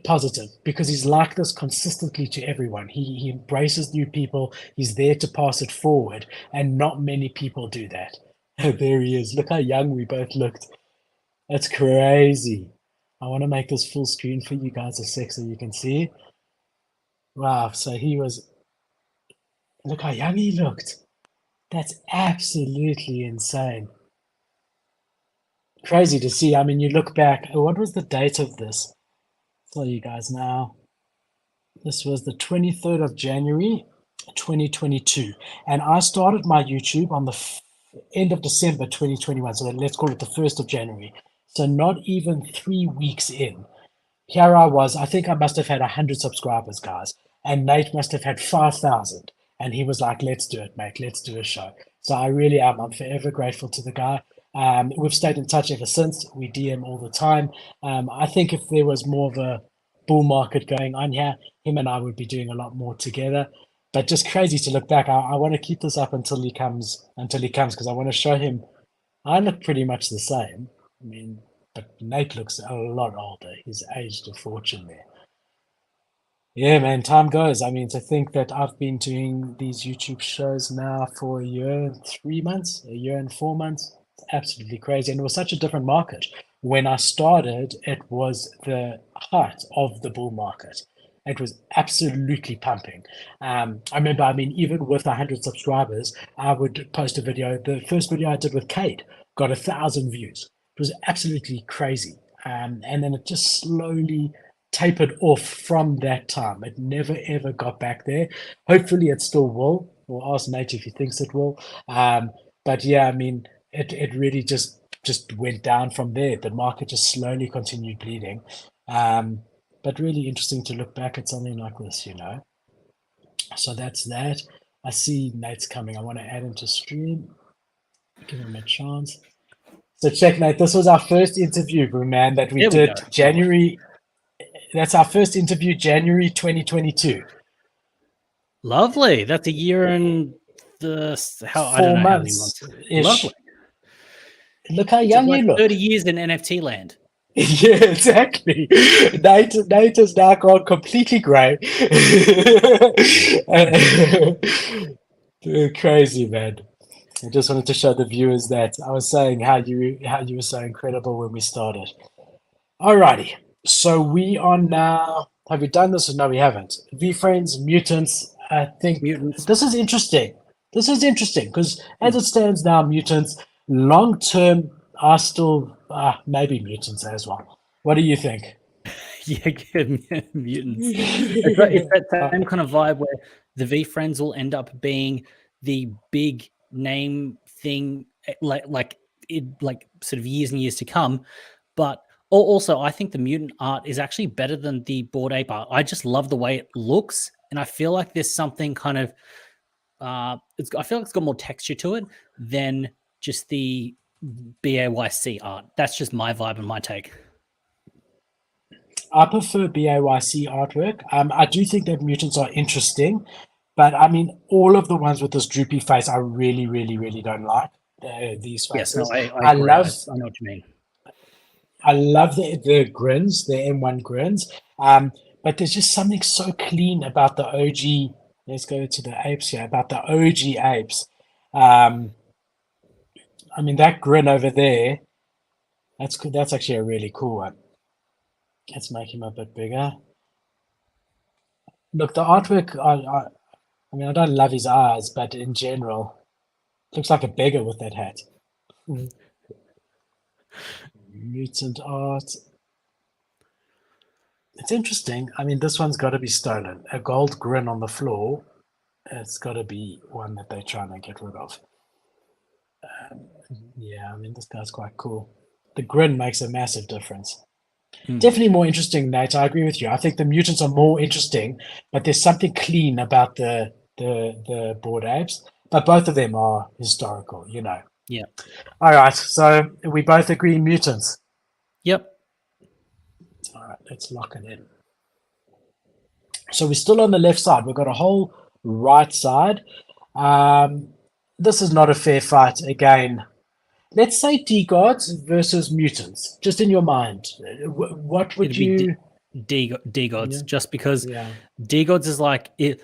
positive, because he's like this consistently to everyone. He embraces new people, he's there to pass it forward, and not many people do that. There he is. Look how young we both looked. That's crazy. I want to make this full screen for you guys a sec so you can see. Wow, so look how young he looked. That's absolutely insane. Crazy to see. I mean, you look back, what was the date of this? I'll tell you guys now. This was the 23rd of January, 2022. And I started my YouTube on the end of December 2021. So let's call it the 1st of January. So not even 3 weeks in. Here I was, I think I must have had 100 subscribers, guys. And Nate must have had 5,000. And he was like, "Let's do it, mate. Let's do a show." So I really am. I'm forever grateful to the guy. We've stayed in touch ever since. We DM all the time. I think if there was more of a bull market going on here, him and I would be doing a lot more together. But just crazy to look back. I want to keep this up until he comes, because I want to show him I look pretty much the same. I mean, but Nate looks a lot older. He's aged a fortune there. Yeah, man, time goes. I mean, to think that I've been doing these YouTube shows now for a year and 3 months, a year and 4 months, it's absolutely crazy. And it was such a different market. When I started, it was the height of the bull market. It was absolutely pumping. I remember, I mean, even with 100 subscribers, I would post a video. The first video I did with Kate got 1,000 views. It was absolutely crazy. And then it just slowly tapered off from that time. It never ever got back there. Hopefully, it still will. We'll ask Nate if he thinks it will. But yeah, I mean, it really just went down from there. The market just slowly continued bleeding. But really interesting to look back at something like this. So that's that. I see Nate's coming. I want to add him to stream. Give him a chance. So check, Nate. This was our first interview, man, that we There we did go. January. That's our first interview, January 2022. Lovely. That's a year and I 4 don't know how many months months. ish. Lovely. Look how It's young like you look. 30 years in NFT land. Yeah, exactly. Nate has now gone completely grey. Crazy, man. I just wanted to show the viewers that I was saying how you were so incredible when we started. Alrighty. So we are now. Have we done this? No, we haven't. V friends, mutants. I think Mutants. this is interesting. This is interesting because as Hmm. it stands now, mutants long term are still maybe mutants as well. What do you think? Yeah, good mutants. It's that same kind of vibe where the V friends will end up being the big name thing, like sort of years and years to come. But also, I think the mutant art is actually better than the Bored Ape art. I just love the way it looks, and I feel like there's something kind of I feel like it's got more texture to it than just the BAYC art. That's just my vibe and my take. I prefer BAYC artwork. I do think that mutants are interesting, but I mean, all of the ones with this droopy face, I really, really, really don't like these Yes, no, faces. I I agree. love, I know what you mean. I love the grins, the M1 grins. But there's just something so clean about the OG. Let's go to the apes here. About the OG apes. Um, I mean, that grin over there. That's cool. That's actually a really cool one. Let's make him a bit bigger. Look, the artwork. I mean, I don't love his eyes, but in general, looks like a beggar with that hat. Mm. Mutant art. It's interesting. I mean, this one's got to be stolen. A gold grin on the floor. It's got to be one that they're trying to get rid of. Yeah, I mean, this guy's quite cool. The grin makes a massive difference. Mm, Definitely more interesting, Nate. I agree with you. I think the mutants are more interesting, but there's something clean about the bored apes. But both of them are historical, you know. yeah. All right, so we both agree mutants. Yep. All right, let's lock it in. So we're still on the left side. We've got a whole right side. Um, this is not a fair fight again. Let's say D-gods versus mutants. Just in your mind, what would It'd be you? D gods Yeah, just because yeah, D gods is like it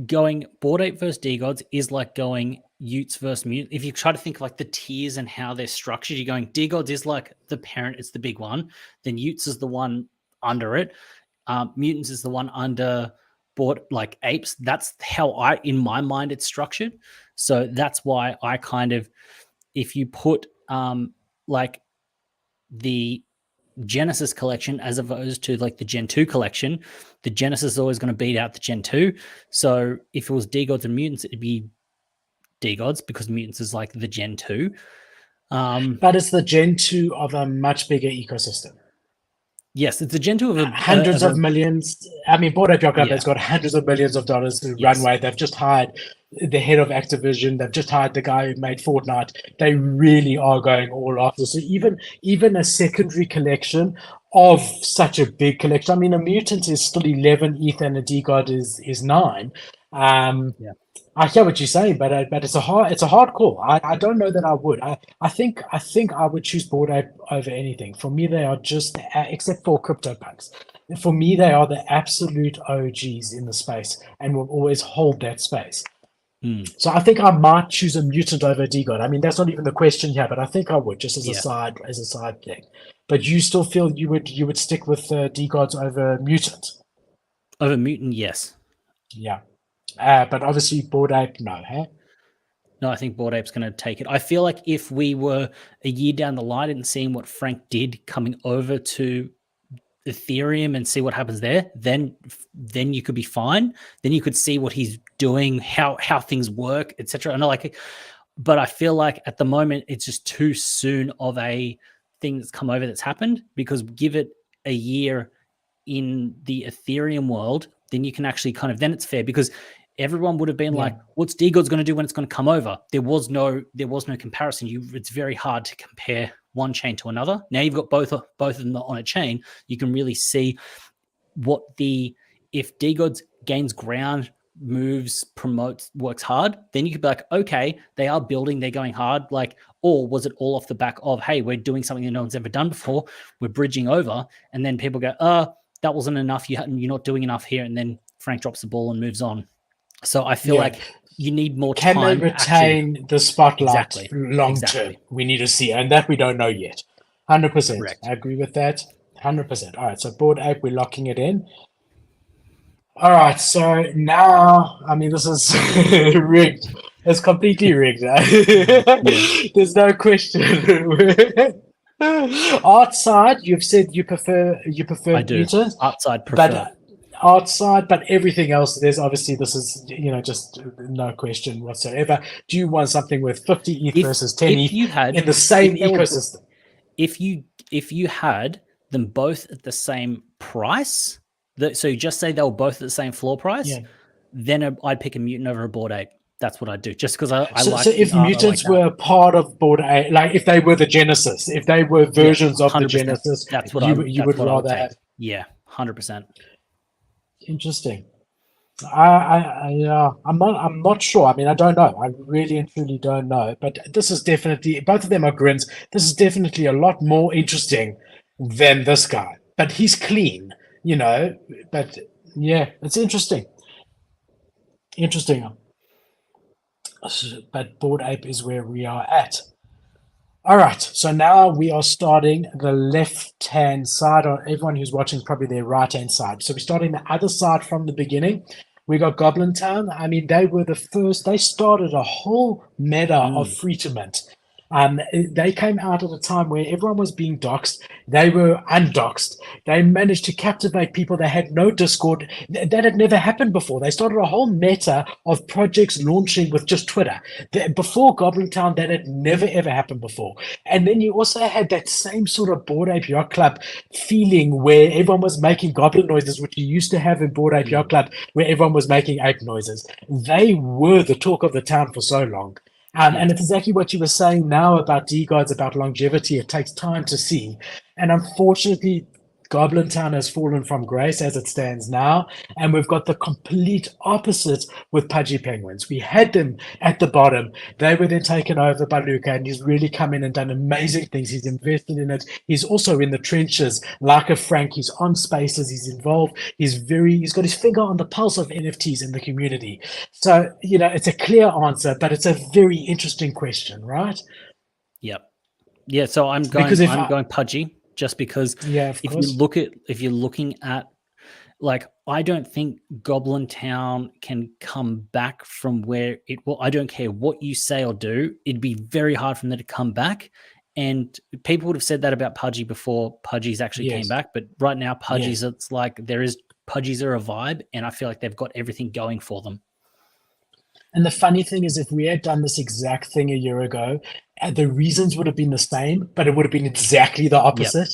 going Bored Ape versus D gods is like going Utes versus mutant. If you try to think of like the tiers and how they're structured, you're going D gods is like the parent, it's the big one. Then Utes is the one under it. Mutants is the one under board like apes. That's how in my mind it's structured. So that's why I kind of, if you put like the Genesis collection as opposed to like the Gen 2 collection, the Genesis is always going to beat out the Gen 2. So if it was D gods and mutants, it'd be D gods because mutants is like the Gen 2. but it's the Gen 2 of a much bigger ecosystem. Yes, it's a Gen 2 Hundreds of of a millions. I mean, Bored Ape Yacht yeah, has got hundreds of millions of dollars to yes. runway. They've just hired the head of Activision. They've just hired the guy who made Fortnite. They really are going all after. So even a secondary collection of such a big collection. I mean, a mutant is still 11 ETH and a DGod is 9. Um, Yeah. I hear what you're saying, but it's a hard call. I don't know that I would. I think I would choose Bored Ape over anything. For me, they are just except for CryptoPunks. For me, they are the absolute OGs in the space and will always hold that space. Mm, So I think I might choose a mutant over a DGod. I mean, that's not even the question here, but I think I would just yeah. as a side thing. But you still feel you would stick with DGods over mutant? Over mutant, yes. Yeah. But obviously, Bored Ape, no, huh? No, I think Bored Ape's going to take it. I feel like if we were a year down the line and seeing what Frank did coming over to Ethereum and see what happens there, then you could be fine. Then you could see what he's doing, how things work, etc. And like, but I feel like at the moment it's just too soon of a thing that's come over that's happened because give it a year in the Ethereum world, then you can actually kind of then it's fair because everyone would have been Yeah. like, "What's DGod's going to do when it's going to come over?" There was no comparison. It's very hard to compare one chain to another. Now you've got both of them on a chain. You can really see what if DGods gains ground, moves, promotes, works hard, then you could be like, okay, they are building, they're going hard. Like, or was it all off the back of, hey, we're doing something that no one's ever done before, we're bridging over, and then people go, that wasn't enough. You're not doing enough here, and then Frank drops the ball and moves on. So I feel Yeah. like you need more Can they time to actually retain the spotlight exactly, long term? exactly We need to see, and that we don't know yet. 100%. correct. I agree with that. 100%. All right. So Bored Ape, we're locking it in. All right, so now, I mean, this is rigged. It's completely rigged. Yeah, There's no question. Art side, you've said you prefer I do. Newton, Outside prefer. but art side, but everything else, there's obviously this is just no question whatsoever. Do you want something with 50 ETH versus 10 If ETH you had in the same if they were ecosystem? if you had them both at the same price, so you just say they were both at the same floor price, Yeah. then I'd pick a mutant over a board ape. That's what I'd do, just because I So like the if art. I like mutants that. were part of Board A, like if they were the Genesis, if they were Yeah, versions of the 100%. Genesis, That's what you would I would rather take. have. Yeah, 100%. Interesting. I'm not sure. I mean, I don't know. I really and truly don't know. But this is definitely, both of them are grins. This is definitely a lot more interesting than this guy. But he's clean, you know. But yeah, it's interesting. Interesting. But Board Ape is where we are at. All right, so now we are starting the left-hand side, or everyone who's watching is probably their right-hand side. So we're starting the other side from the beginning. We got Goblin Town. I mean, they were the first, they started a whole meta of Mm, free to mint. They came out at a time where everyone was being doxxed. They were undoxxed. They managed to captivate people. They had no Discord. That had never happened before. They started a whole meta of projects launching with just Twitter. Before Goblin Town, that had never ever happened before. And then you also had that same sort of Bored Ape Yacht Club feeling where everyone was making goblin noises, which you used to have in Bored Ape Yacht mm, Club, where everyone was making ape noises. They were the talk of the town for so long. yeah, And it's exactly what you were saying now about DeGods, about longevity. It takes time to see. And unfortunately, Goblin Town has fallen from grace as it stands now. And we've got the complete opposite with Pudgy Penguins. We had them at the bottom. They were then taken over by Luca, and he's really come in and done amazing things. He's invested in it. He's also in the trenches, like a Frank. He's on spaces. He's involved. He's got his finger on the pulse of NFTs in the community. So, it's a clear answer, but it's a very interesting question, right? yep. Yeah, so Because if I'm going Pudgy, just because yeah, of course. if you're looking at, like, I don't think Goblin Town can come back from where it will. I don't care what you say or do, it'd be very hard for them to come back. And people would have said that about Pudgy before Pudgy's actually came Yes, back, but right now Pudgy's, yes. it's like Pudgy's are a vibe, and I feel like they've got everything going for them. And the funny thing is, if we had done this exact thing a year ago, the reasons would have been the same, but it would have been exactly the Yep, opposite.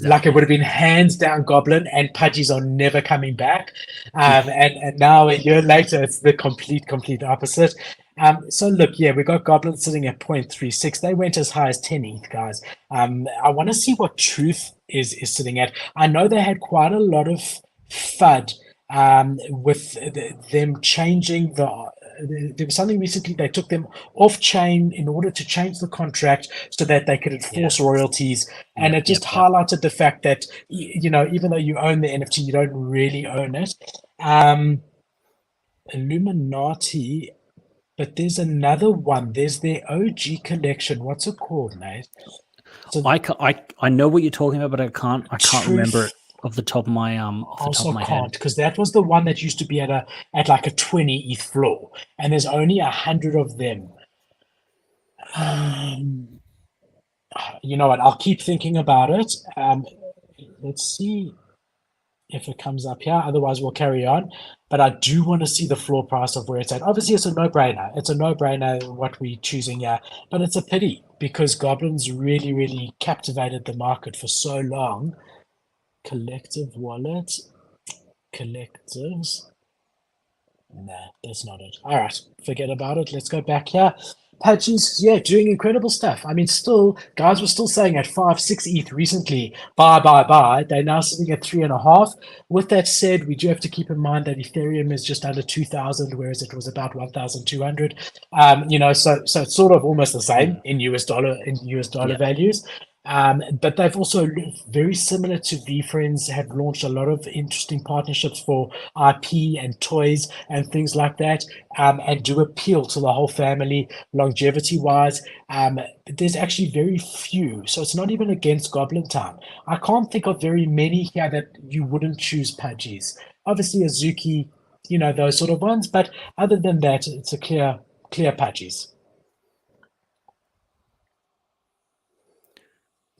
Like it exactly. would have been hands down Goblin, and Pudgies are never coming back. And now a year later, it's the complete opposite. So look, yeah, we got Goblin sitting at 0.36. They went as high as 10 ETH, guys. I want to see what Truth is sitting at. I know they had quite a lot of FUD with them changing there was something recently they took them off chain in order to change the contract so that they could Yeah. enforce royalties. And Yep. it just Yep. Yep. highlighted the fact that, even though you own the NFT, you don't really own it. Illuminati, but there's another one. There's their OG collection. What's it called, mate? So I know what you're talking about, but I can't remember it Truth off the top of my also head. can't, because that was the one that used to be at like a 20 ETH floor, and there's only 100 of them. Um, you know what? I'll keep thinking about it. Let's see if it comes up here. Otherwise, we'll carry on. But I do want to see the floor price of where it's at. Obviously, it's a no-brainer. It's a no-brainer what we're choosing here. But it's a pity because Goblins really, really captivated the market for so long. Collective wallet, collectives. Nah, that's not it. All right, forget about it. Let's go back here. Patches, yeah, doing incredible stuff. I mean, still, guys were still saying at 5, 6 ETH recently, buy, buy, buy. They're now sitting at 3.5. With that said, we do have to keep in mind that Ethereum is just under 2,000, whereas it was about 1,200. So it's sort of almost the same Mm, in US dollar yep. values. But they've also, very similar to VFriends, have launched a lot of interesting partnerships for IP and toys and things like that, and do appeal to the whole family longevity wise. There's actually very few, so it's not even against Goblin Town. I can't think of very many here that you wouldn't choose Pudgies. Obviously Azuki, those sort of ones. But other than that, it's a clear Pudgies.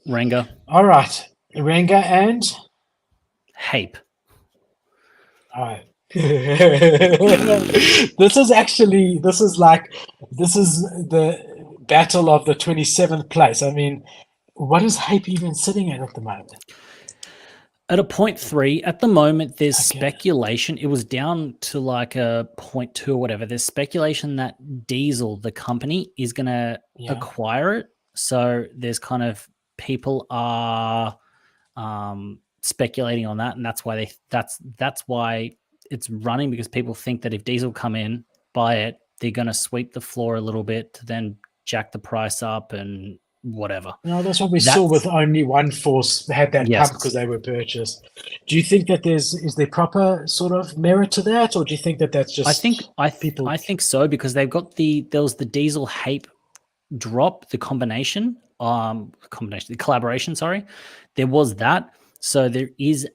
Renga, All right, Renga and Hape. all right. This is the battle of the 27th place. I mean, what is Hype even sitting at the moment? At a 0.3, at the moment, there's Okay. speculation. It was down to like a 0.2 or whatever. There's speculation that Diesel, the company, is going to Yeah. acquire it. So there's kind of people are speculating on that, and that's why that's why it's running, because people think that if Diesel come in, buy it, they're going to sweep the floor a little bit to then jack the price up and whatever. That's what we saw with only one force had that pump because they were purchased. Do you think that is there proper sort of merit to that, or do you think that that's just I think so, because they've got there was the Diesel Hape drop, the collaboration, sorry. There was that. So there is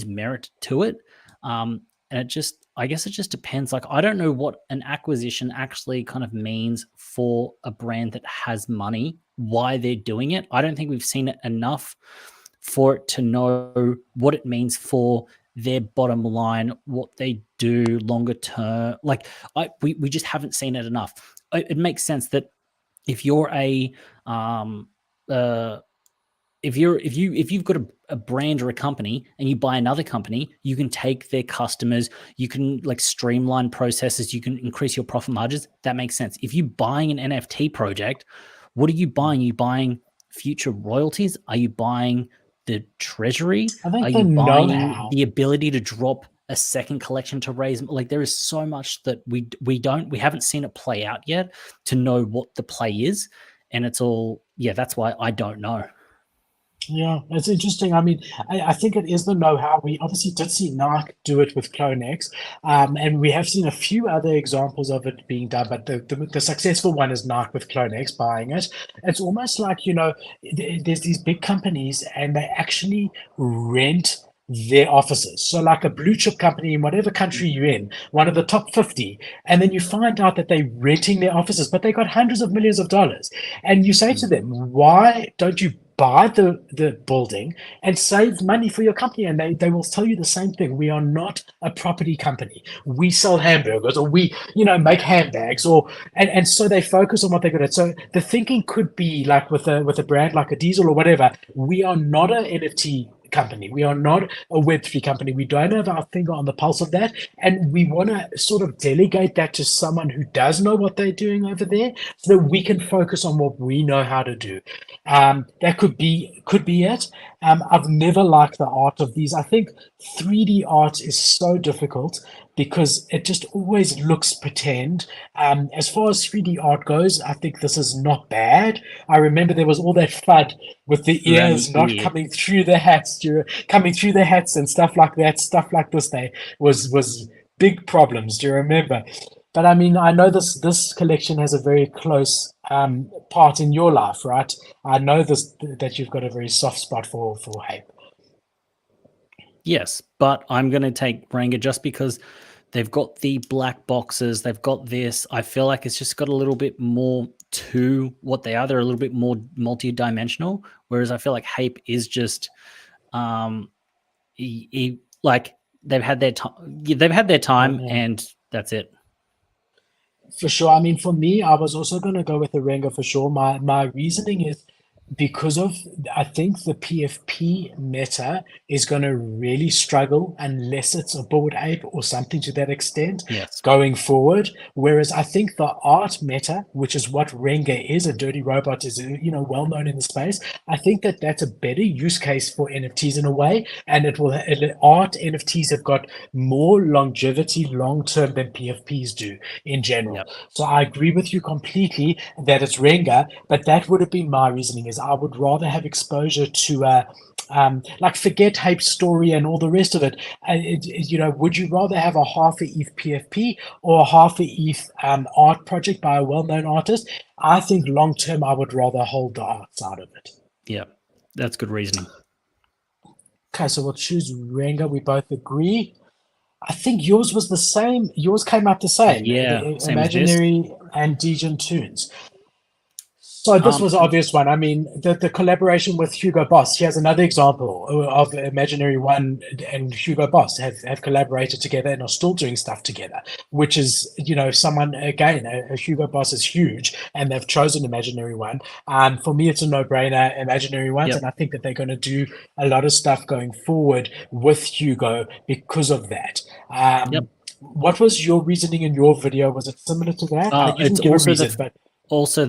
merit to it. And I guess it just depends. Like, I don't know what an acquisition actually kind of means for a brand that has money, why they're doing it. I don't think we've seen it enough for it to know what it means for their bottom line, what they do longer term. Like, we just haven't seen it enough. It makes sense that if you're if you've got a brand or a company and you buy another company, you can take their customers, you can like streamline processes, you can increase your profit margins. That makes sense. If you're buying an NFT project, what are you buying? Are you buying future royalties? Are you buying the treasury? I think Are the you buying know-how. the ability to drop a second collection to raise? Like, there is so much that we haven't seen it play out yet to know what the play is. And it's all, that's why I don't know. Yeah, it's interesting. I mean, I think it is the know-how. We obviously did see Nike do it with CloneX, and we have seen a few other examples of it being done, but the successful one is Nike with CloneX buying it. It's almost like, there's these big companies and they actually rent their offices. So like a blue chip company in whatever country you're in, one of the top 50, and then you find out that they're renting their offices, but they got hundreds of millions of dollars. And you say to them, why don't you buy the building and save money for your company? And they will tell you the same thing. We are not a property company. We sell hamburgers, or we make handbags, and so they focus on what they're good at. So the thinking could be like with a brand like a Diesel or whatever. We are not an NFT company. We are not a Web3 company. We don't have our finger on the pulse of that. And we want to sort of delegate that to someone who does know what they're doing over there, so that we can focus on what we know how to do. That could be it. I've never liked the art of these. I think 3D art is so difficult because it just always looks pretend. As far as 3D art goes, I think this is not bad. I remember there was all that FUD with the ears not coming through the hats, and stuff like that. Stuff like this, was big problems. Do you remember? But I mean, I know this collection has a very close part in your life, right? I know that you've got a very soft spot for Hype. Yes, but I'm going to take Renga just because they've got the black boxes. They've got this. I feel like it's just got a little bit more to what they are. They're a little bit more multi-dimensional, whereas I feel like Hype is just like they've had their time. They've had their time, and that's it. For sure. I mean, for me, I was also going to go with the Renga for sure. My reasoning is because of, I think the PFP meta is going to really struggle unless it's a Bored Ape or something to that extent going forward. Whereas I think the art meta, which is what Renga is, a dirty robot, is well known in the space. I think that that's a better use case for NFTs in a way, and art NFTs have got more longevity long term than PFPs do in general. So I agree with you completely that it's Renga, but that would have been my reasoning. Is I would rather have exposure to like forget Hype Story and all the rest of it. Would you rather have a half a ETH PFP or a half a ETH art project by a well-known artist? I think long term, I would rather hold the art side of it. Yeah, that's good reasoning. Okay, so we'll choose Renga. We both agree. I think yours was the same. Yours came up the same. Yeah, The same as this. Imaginary and Degen Tunes. So this was an So obvious one. I mean, the collaboration with Hugo Boss. Here's another example of Imaginary One and Hugo Boss have collaborated together and are still doing stuff together, which is, someone, again, a Hugo Boss is huge and they've chosen Imaginary One. For me, it's a no-brainer, Imaginary Ones, yep, and I think that they're going to do a lot of stuff going forward with Hugo because of that. yep. What was your reasoning in your video? Was it similar to that? You It's didn't give a also reason, but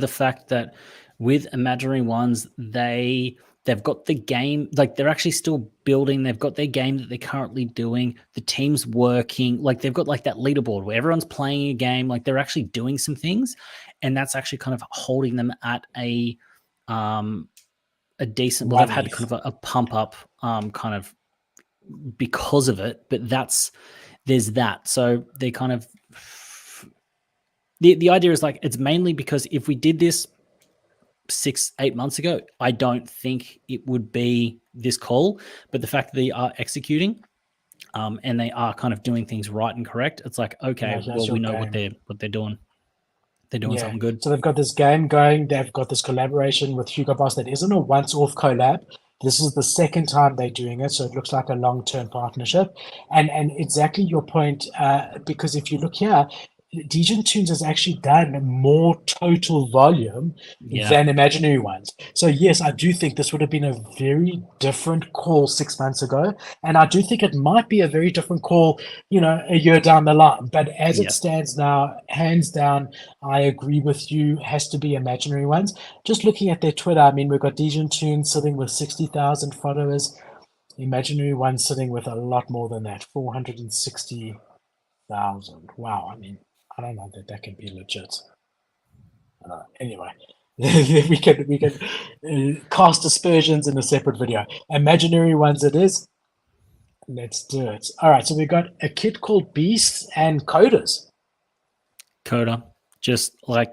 the fact that with Imaginary Ones, they've got the game, like they're actually still building. They've got their game that they're currently doing. The team's working. Like they've got like that leaderboard where everyone's playing a game. Like they're actually doing some things, and that's actually kind of holding them at a decent. Well, they've had kind of a pump up kind of because of it, but there's that. So they kind of the idea is like it's mainly because if we did this 6-8 months ago, I don't think it would be this call. But the fact that they are executing and they are kind of doing things right and correct, it's like, okay, well, we know what they're doing. They're doing something good. So they've got this game going. They've got this collaboration with Hugo Boss that isn't a once-off collab. This is the second time they're doing it, so it looks like a long-term partnership. And exactly your point, because if you look here, Degen Tunes has actually done more total volume than Imaginary Ones. So yes, I do think this would have been a very different call 6 months ago, and I do think it might be a very different call, a year down the line. But as it stands now, hands down, I agree with you. Has to be Imaginary Ones. Just looking at their Twitter, I mean, we've got Degen Tunes sitting with 60,000 followers. Imaginary Ones sitting with a lot more than that, 460,000. Wow, I mean, I don't know that can be legit. Anyway, we can cast aspersions in a separate video. Imaginary Ones it is. Let's do it. All right, so we got a kid called Beast and Coders. Coda, just like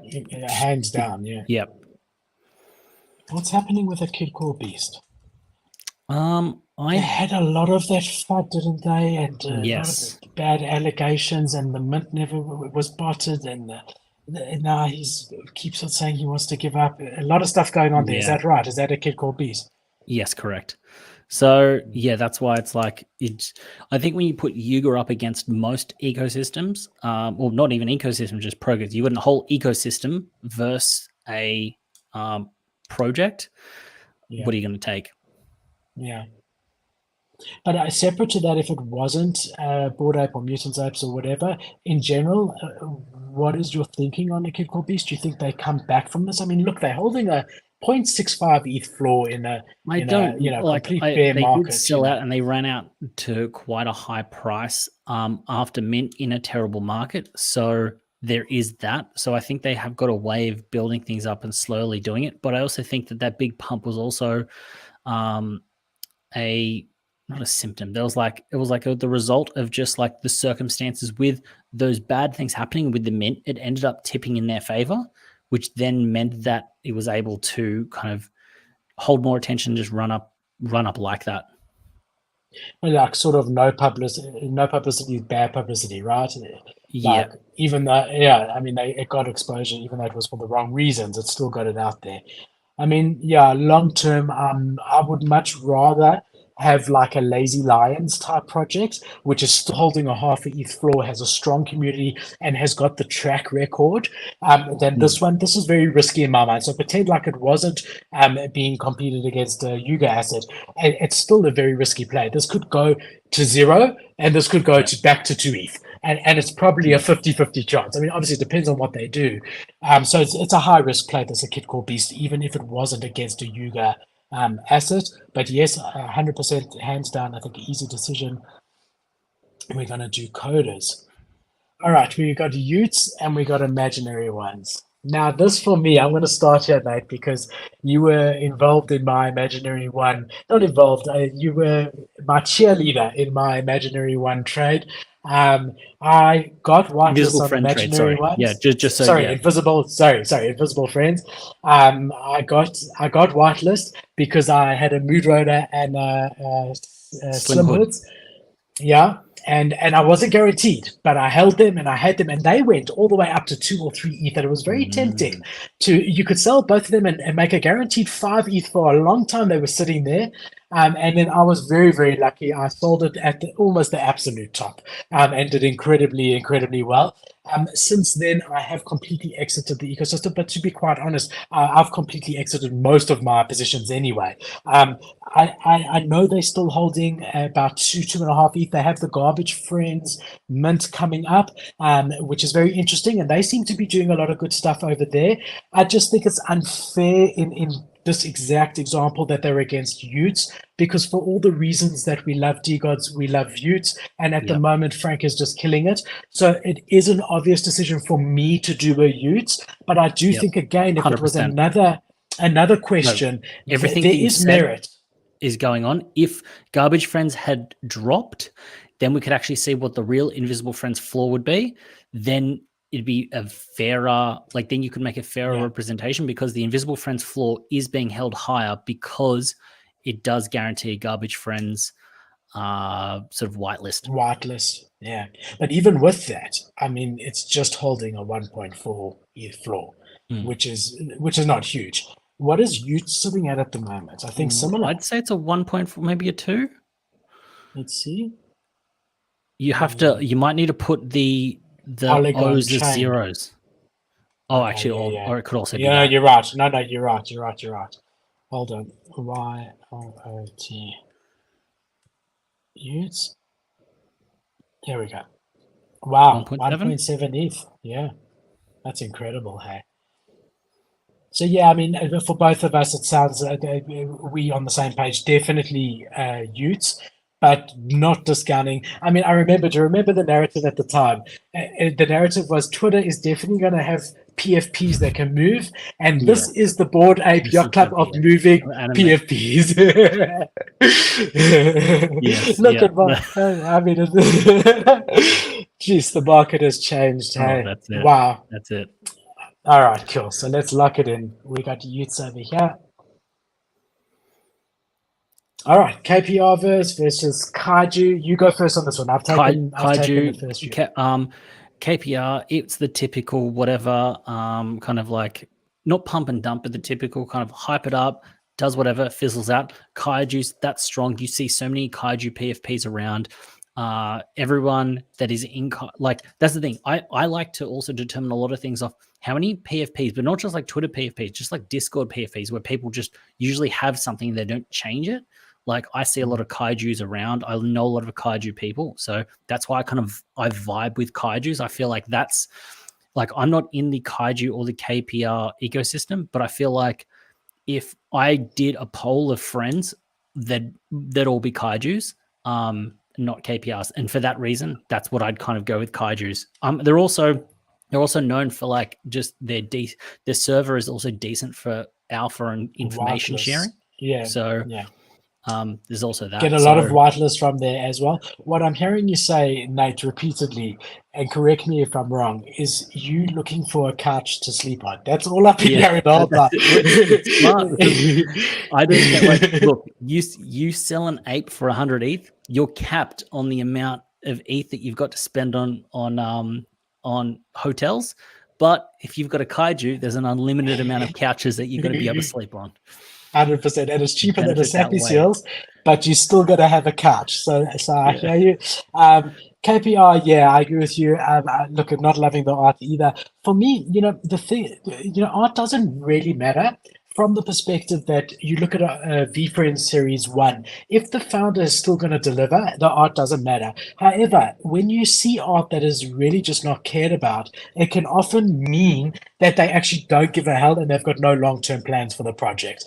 hands down, yeah. Yep. What's happening with a kid called Beast? They had a lot of that FUD, didn't they? And yes, a lot of bad allegations, and the mint never was botted, and now keeps on saying he wants to give up. A lot of stuff going on there. Is that right? Is that a kid called Beast? Yes, correct. So yeah, that's why it's like I think when you put Yuga up against most ecosystems, well, not even ecosystems, just programs, you got a whole ecosystem versus a project. Yeah. What are you going to take? Yeah. But separate to that, if it wasn't Bored Ape or Mutant Apes or whatever, in general, what is your thinking on the Kid Called Beast? Do you think they come back from this? I mean, look, they're holding a 0.65 ETH floor in a complete bear market. They did sell out and they ran out to quite a high price after mint in a terrible market. So there is that. So I think they have got a way of building things up and slowly doing it. But I also think that big pump was also not a symptom. It was like the result of just like the circumstances with those bad things happening with the mint. It ended up tipping in their favor, which then meant that it was able to kind of hold more attention, just run up like that. Like sort of no publicity is bad publicity, right? Yeah. Like, even though, I mean, it got exposure, even though it was for the wrong reasons, it still got it out there. I mean, long term, I would much rather have like a Lazy Lions type project, which is still holding a half ETH floor, has a strong community, and has got the track record. Then this one, this is very risky in my mind. So pretend like it wasn't being competed against a Yuga asset. It's still a very risky play. This could go to 0, and this could go back to 2 ETH. And it's probably a 50-50 chance. I mean, obviously, it depends on what they do. So it's a high-risk play. There's a kid called Beast, even if it wasn't against a Yuga asset. But yes, 100% hands down, I think easy decision. We're going to do Coders. All right, we got Utes and we got Imaginary Ones. Now, this for me, I'm going to start here, mate, because you were involved in my Imaginary One. Not involved, you were my cheerleader in my Imaginary One trade. I got whitelist on Imaginary Ones. Yeah, just so, sorry, yeah. Invisible Friends. I got whitelist because I had a Mood Rotor and Slim slim Hood. hoods. Yeah, and I wasn't guaranteed, but I held them and I had them, and they went all the way up to 2 or 3 ETH. And it was very tempting you could sell both of them and make a guaranteed 5 ETH for a long time. They were sitting there. And then I was very, very lucky. I sold it at almost the absolute top, and did incredibly, incredibly well. Since then, I have completely exited the ecosystem. But to be quite honest, I've completely exited most of my positions anyway. I know they're still holding about 2.5 ETH. They have the Garbage Friends mint coming up, which is very interesting, and they seem to be doing a lot of good stuff over there. I just think it's unfair in this exact example that they're against Utes, because for all the reasons that we love DGods, we love Utes, and at the moment Frank is just killing it. So it is an obvious decision for me to do a Utes, but I do think, again, if it was 100%. another question, everything there that you is said merit. is going on. If Garbage Friends had dropped, then we could actually see what the real Invisible Friends floor would be. Then it'd be a fairer, like then you could make a fairer representation, because the Invisible Friends floor is being held higher because it does guarantee Garbage Friends sort of whitelist. Yeah. But even with that, I mean, it's just holding a 1.4 ETH floor, which is not huge. What is Ute sitting at the moment? I think similar. I'd say it's a 1.4, maybe a 2. Let's see. You have to. You might need to put the Polygon O's as chain. zeros. Oh, Okay, actually, yeah. or it could also be Yeah, that. you're right. No, you're right. You're right. Hold on. YOOT. Utes. Here we go. Wow, 1.7 ETH. Yeah, that's incredible. Hey. So yeah, I mean, for both of us, it sounds we on the same page. Definitely Utes, but not discounting. I mean, do you remember the narrative at the time? The narrative was Twitter is definitely going to have PFPs that can move, and this is the Bored Ape Yacht Club of moving PFPs. Look at I mean, geez, the market has changed. Hey, that's it. Wow, that's it. All right, cool. So let's lock it in. We got Utes over here. All right, KPR versus Kaiju. You go first on this one. I've taken the first few. KPR, it's the typical whatever, kind of like not pump and dump, but the typical kind of hype it up, does whatever, fizzles out. Kaiju's that's strong. You see so many Kaiju PFPs around. Everyone that is in that's the thing. I like to also determine a lot of things off how many PFPs, but not just like Twitter PFPs, just like Discord PFPs, where people just usually have something and they don't change it. Like I see a lot of Kaijus around. I know a lot of Kaiju people, so that's why I vibe with Kaijus. I feel like that's like I'm not in the Kaiju or the KPR ecosystem, but I feel like if I did a poll of friends, they'd all be Kaijus. Not KPRs, and for that reason, that's what I'd kind of go with Kaijus. They're also known for like just their server is also decent for alpha and information sharing. Yeah. So there's also that. Get a lot of whitelist from there as well. What I'm hearing you say, Nate, repeatedly, and correct me if I'm wrong, is you looking for a couch to sleep on. That's all I've been hearing the whole time. It's smart. I don't get like, look, you sell an ape for 100 ETH, you're capped on the amount of ETH that you've got to spend on hotels. But if you've got a Kaiju, there's an unlimited amount of couches that you're going to be able to sleep on. 100%, and it's cheaper than the Sappy Seals, but you still got to have a couch. So I hear you. KPR, yeah, I agree with you. Look, I'm not loving the art either. For me, the thing, art doesn't really matter from the perspective that you look at a V-Friends Series 1. If the founder is still going to deliver, the art doesn't matter. However, when you see art that is really just not cared about, it can often mean that they actually don't give a hell and they've got no long-term plans for the project.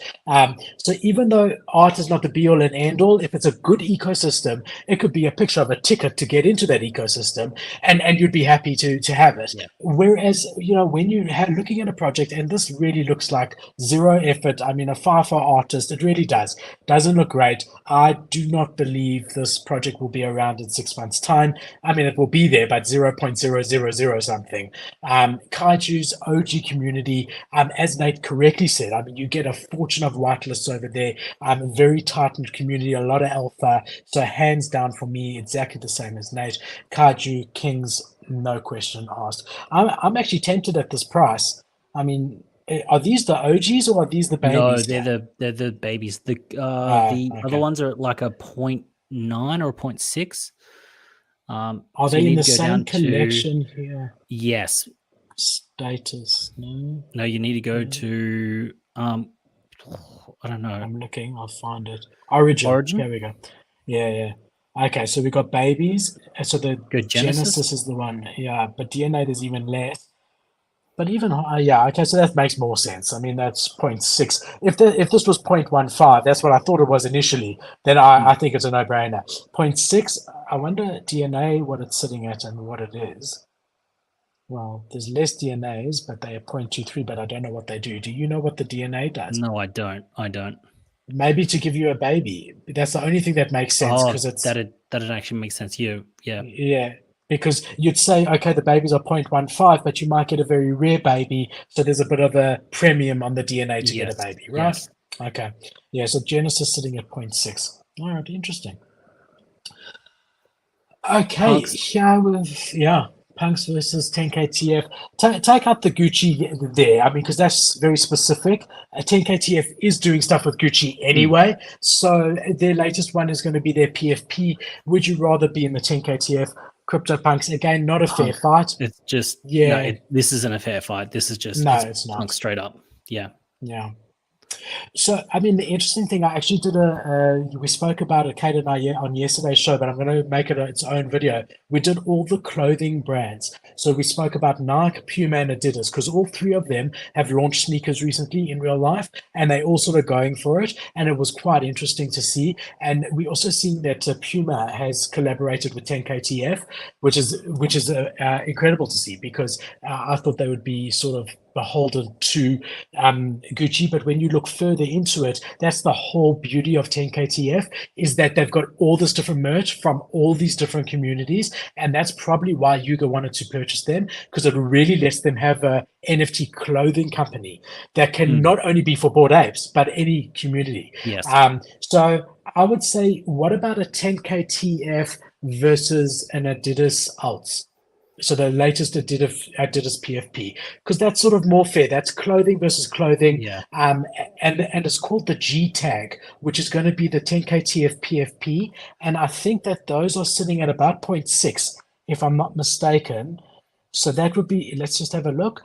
So even though art is not the be-all and end-all, if it's a good ecosystem, it could be a picture of a ticket to get into that ecosystem, and you'd be happy to have it. Yeah. Whereas, when you're looking at a project, and this really looks like zero effort. I mean, a FIFO artist, it really doesn't look great. I do not believe this project will be around in 6 months' time. I mean, it will be there, but 0.000 something. Kaiju's OG community, as Nate correctly said, I mean, you get a fortune of whitelists over there. A very tight-knit community, a lot of alpha. So hands down for me, exactly the same as Nate. Kaiju Kings, no question asked. I'm actually tempted at this price. I mean, are these the OGs or are these the No, babies? they're the babies. The other Okay. ones are at like a 0.9 or a 0.6. Are So you they in need the to go same down to collection here? yes. Status? No. No, you need to go No. to I don't know. I'm looking. I'll find it. Origin. Here Origin? we go. Yeah, yeah. Okay, so we got babies. So the Go Genesis? Genesis is the one. Yeah, but DNA there's even less. But even yeah, okay, so that makes more sense. I mean, that's zero point 0.6. If this was 0.15, that's what I thought it was initially, then I think it's a no-brainer. 0.6, I wonder DNA, what it's sitting at and what it is. Well, there's less DNAs, but they are 0.23, but I don't know what they do. Do you know what the DNA does? No, I don't. I don't. Maybe to give you a baby. That's the only thing that makes sense Oh, because it's that'd actually make sense. Yeah. yeah, because you'd say, okay, the babies are 0.15, but you might get a very rare baby. So there's a bit of a premium on the DNA to get a Yes. baby, right? Yes. Okay. Yeah, so Genesis sitting at zero point 0.6. All right, interesting. Okay, Punks. here with, yeah, Punks versus 10KTF. Take out the Gucci there, I mean, because that's very specific. 10KTF is doing stuff with Gucci anyway, so their latest one is going to be their PFP. Would you rather be in the 10KTF? CryptoPunks, again, not a fair Punk. fight. It's just Yeah, this isn't a fair fight. This is just no, it's it's punk not. straight up. Yeah. Yeah. So, I mean, the interesting thing, I actually did we spoke about it, Kate and I, on yesterday's show, but I'm going to make it its own video. We did all the clothing brands. So we spoke about Nike, Puma, and Adidas, because all three of them have launched sneakers recently in real life, and they all sort of going for it. And it was quite interesting to see. And we also seen that Puma has collaborated with 10KTF, which is incredible to see because I thought they would be sort of beholden to Gucci, but when you look further into it, that's the whole beauty of 10KTF is that they've got all this different merch from all these different communities, and that's probably why Yuga wanted to purchase them because it really lets them have a NFT clothing company that can not only be for Bored Apes but any community. Yes. So I would say, what about a 10KTF versus an Adidas Alts? So the latest Adidas PFP, because that's sort of more fair. That's clothing versus clothing. Yeah. And it's called the G tag, which is going to be the 10KTF PFP. And I think that those are sitting at about 0.6, if I'm not mistaken. So that would be, let's just have a look.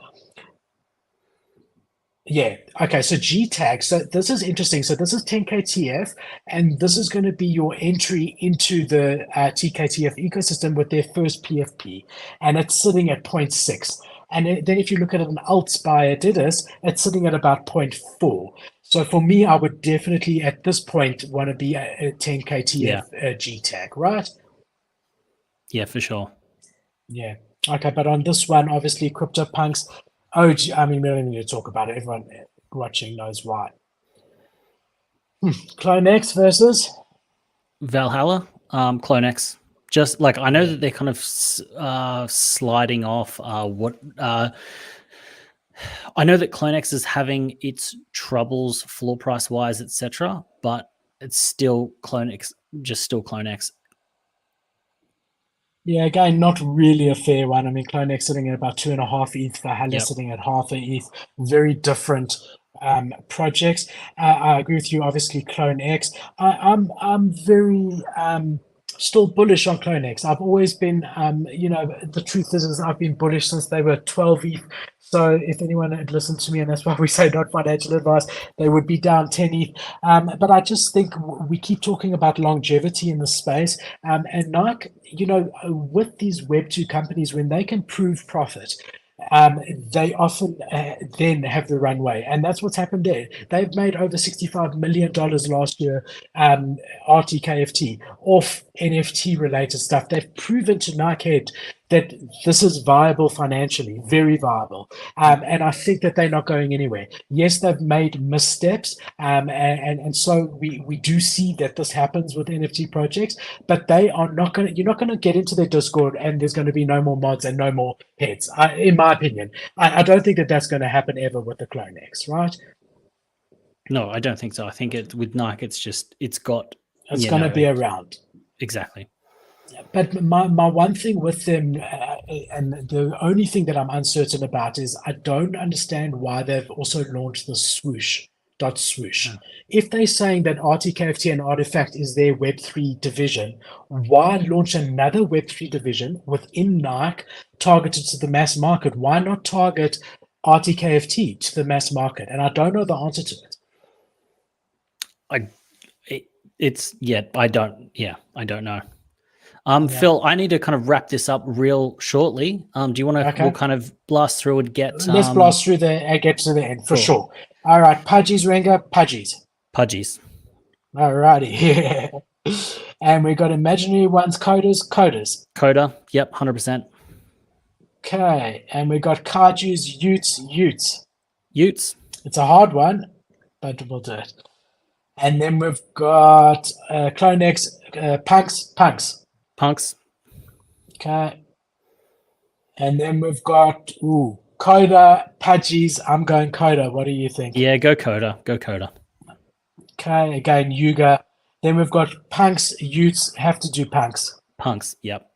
Yeah. Okay. So G tag. So this is interesting. So this is 10KTF, and this is going to be your entry into the TKTF ecosystem with their first PFP, and it's sitting at zero point 0.6. And then if you look at an Alts by Adidas, it's sitting at about 0.4. So for me, I would definitely at this point want to be a 10KTF G tag, right? Yeah, for sure. Yeah. Okay, but on this one, obviously, CryptoPunks. Oh, I mean, we don't even need to talk about it. Everyone watching knows why. CloneX versus Valhalla, CloneX. Just like I know that they're kind of sliding off. I know that CloneX is having its troubles floor price wise, etc., but it's still CloneX, just still CloneX. Yeah, again, not really a fair one. I mean, CloneX sitting at about 2.5 ETH, Valhalla sitting at half a ETH. Very different projects. I agree with you. Obviously, CloneX. I'm very still bullish on CloneX. I've always been, the truth is I've been bullish since they were 12 ETH. So if anyone had listened to me, and that's why we say not financial advice, they would be down 10 ETH. But I just think we keep talking about longevity in the space. And Nike, with these Web2 companies, when they can prove profit, they often then have the runway. And that's what's happened there. They've made over $65 million last year, RTKFT, off NFT related stuff. They've proven to Nike Head that this is viable financially, very viable. And I think that they're not going anywhere. Yes, they've made missteps, and so we do see that this happens with NFT projects, but they are not going to, you're not going to get into their Discord and there's going to be no more mods and no more heads. In my opinion, I don't think that that's going to happen ever with the Clone X, right? No, I don't think so. I think with Nike, it's got. It's going to be around. Exactly. But my one thing with them, and the only thing that I'm uncertain about is I don't understand why they've also launched the swoosh. Dot swoosh. Yeah. If they're saying that RTKFT and Artifact is their Web3 division, why launch another Web3 division within Nike targeted to the mass market? Why not target RTKFT to the mass market? And I don't know the answer to it. I don't know. Phil, I need to kind of wrap this up real shortly. Do you want to? Okay. We'll kind of blast through and get. Let's blast through get to the end for sure. All right, Pudgies, Renga, Pudgies. All righty. And we got imaginary ones, coders. Coda, yep, 100%. Okay, and we got Kajus, Utes. It's a hard one, but we'll do it. And then we've got Clone X, Punks. Okay. And then we've got Coda, Pudgies. I'm going Coda. What do you think? Yeah, go Coda. Okay, again, Yuga. Then we've got Punks, Utes, have to do Punks. Yep.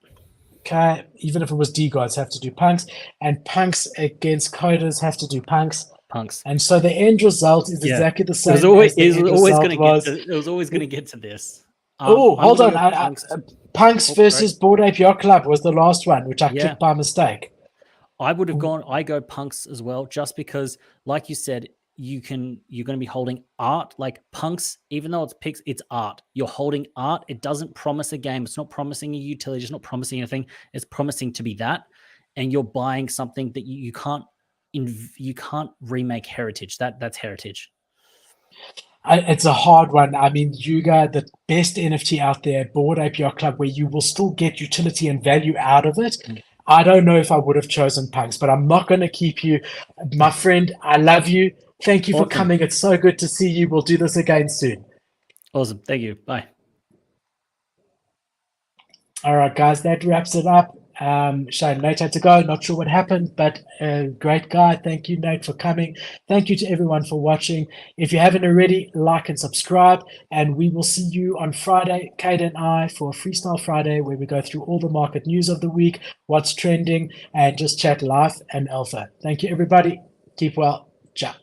Okay, even if it was D-Gods, have to do Punks. And Punks against Coders have to do Punks. And so the end result is exactly the same. It was always going to get to this. Hold on. Punks versus Bored Ape Yacht Club was the last one, which I clicked by mistake. I would have I go Punks as well, just because, like you said, you're going to be holding art. Like Punks, even though it's art. You're holding art. It doesn't promise a game. It's not promising a utility. It's not promising anything. It's promising to be that. And you're buying something that you can't remake heritage. That's heritage. It's a hard one. I mean, Yuga, the best NFT out there, Bored Ape Yacht Club, where you will still get utility and value out of it. I don't know if I would have chosen Punks, but I'm not going to keep you. My friend, I love you. Thank you for coming. It's so good to see you. We'll do this again soon. Awesome. Thank you. Bye. All right, guys, that wraps it up. Shame Nate had to go. Not sure what happened, but great guy. Thank you, Nate, for coming. Thank you to everyone for watching. If you haven't already, like and subscribe, and we will see you on Friday, Kate and I, for a Freestyle Friday, where we go through all the market news of the week, what's trending, and just chat live and alpha. Thank you, everybody. Keep well. Ciao.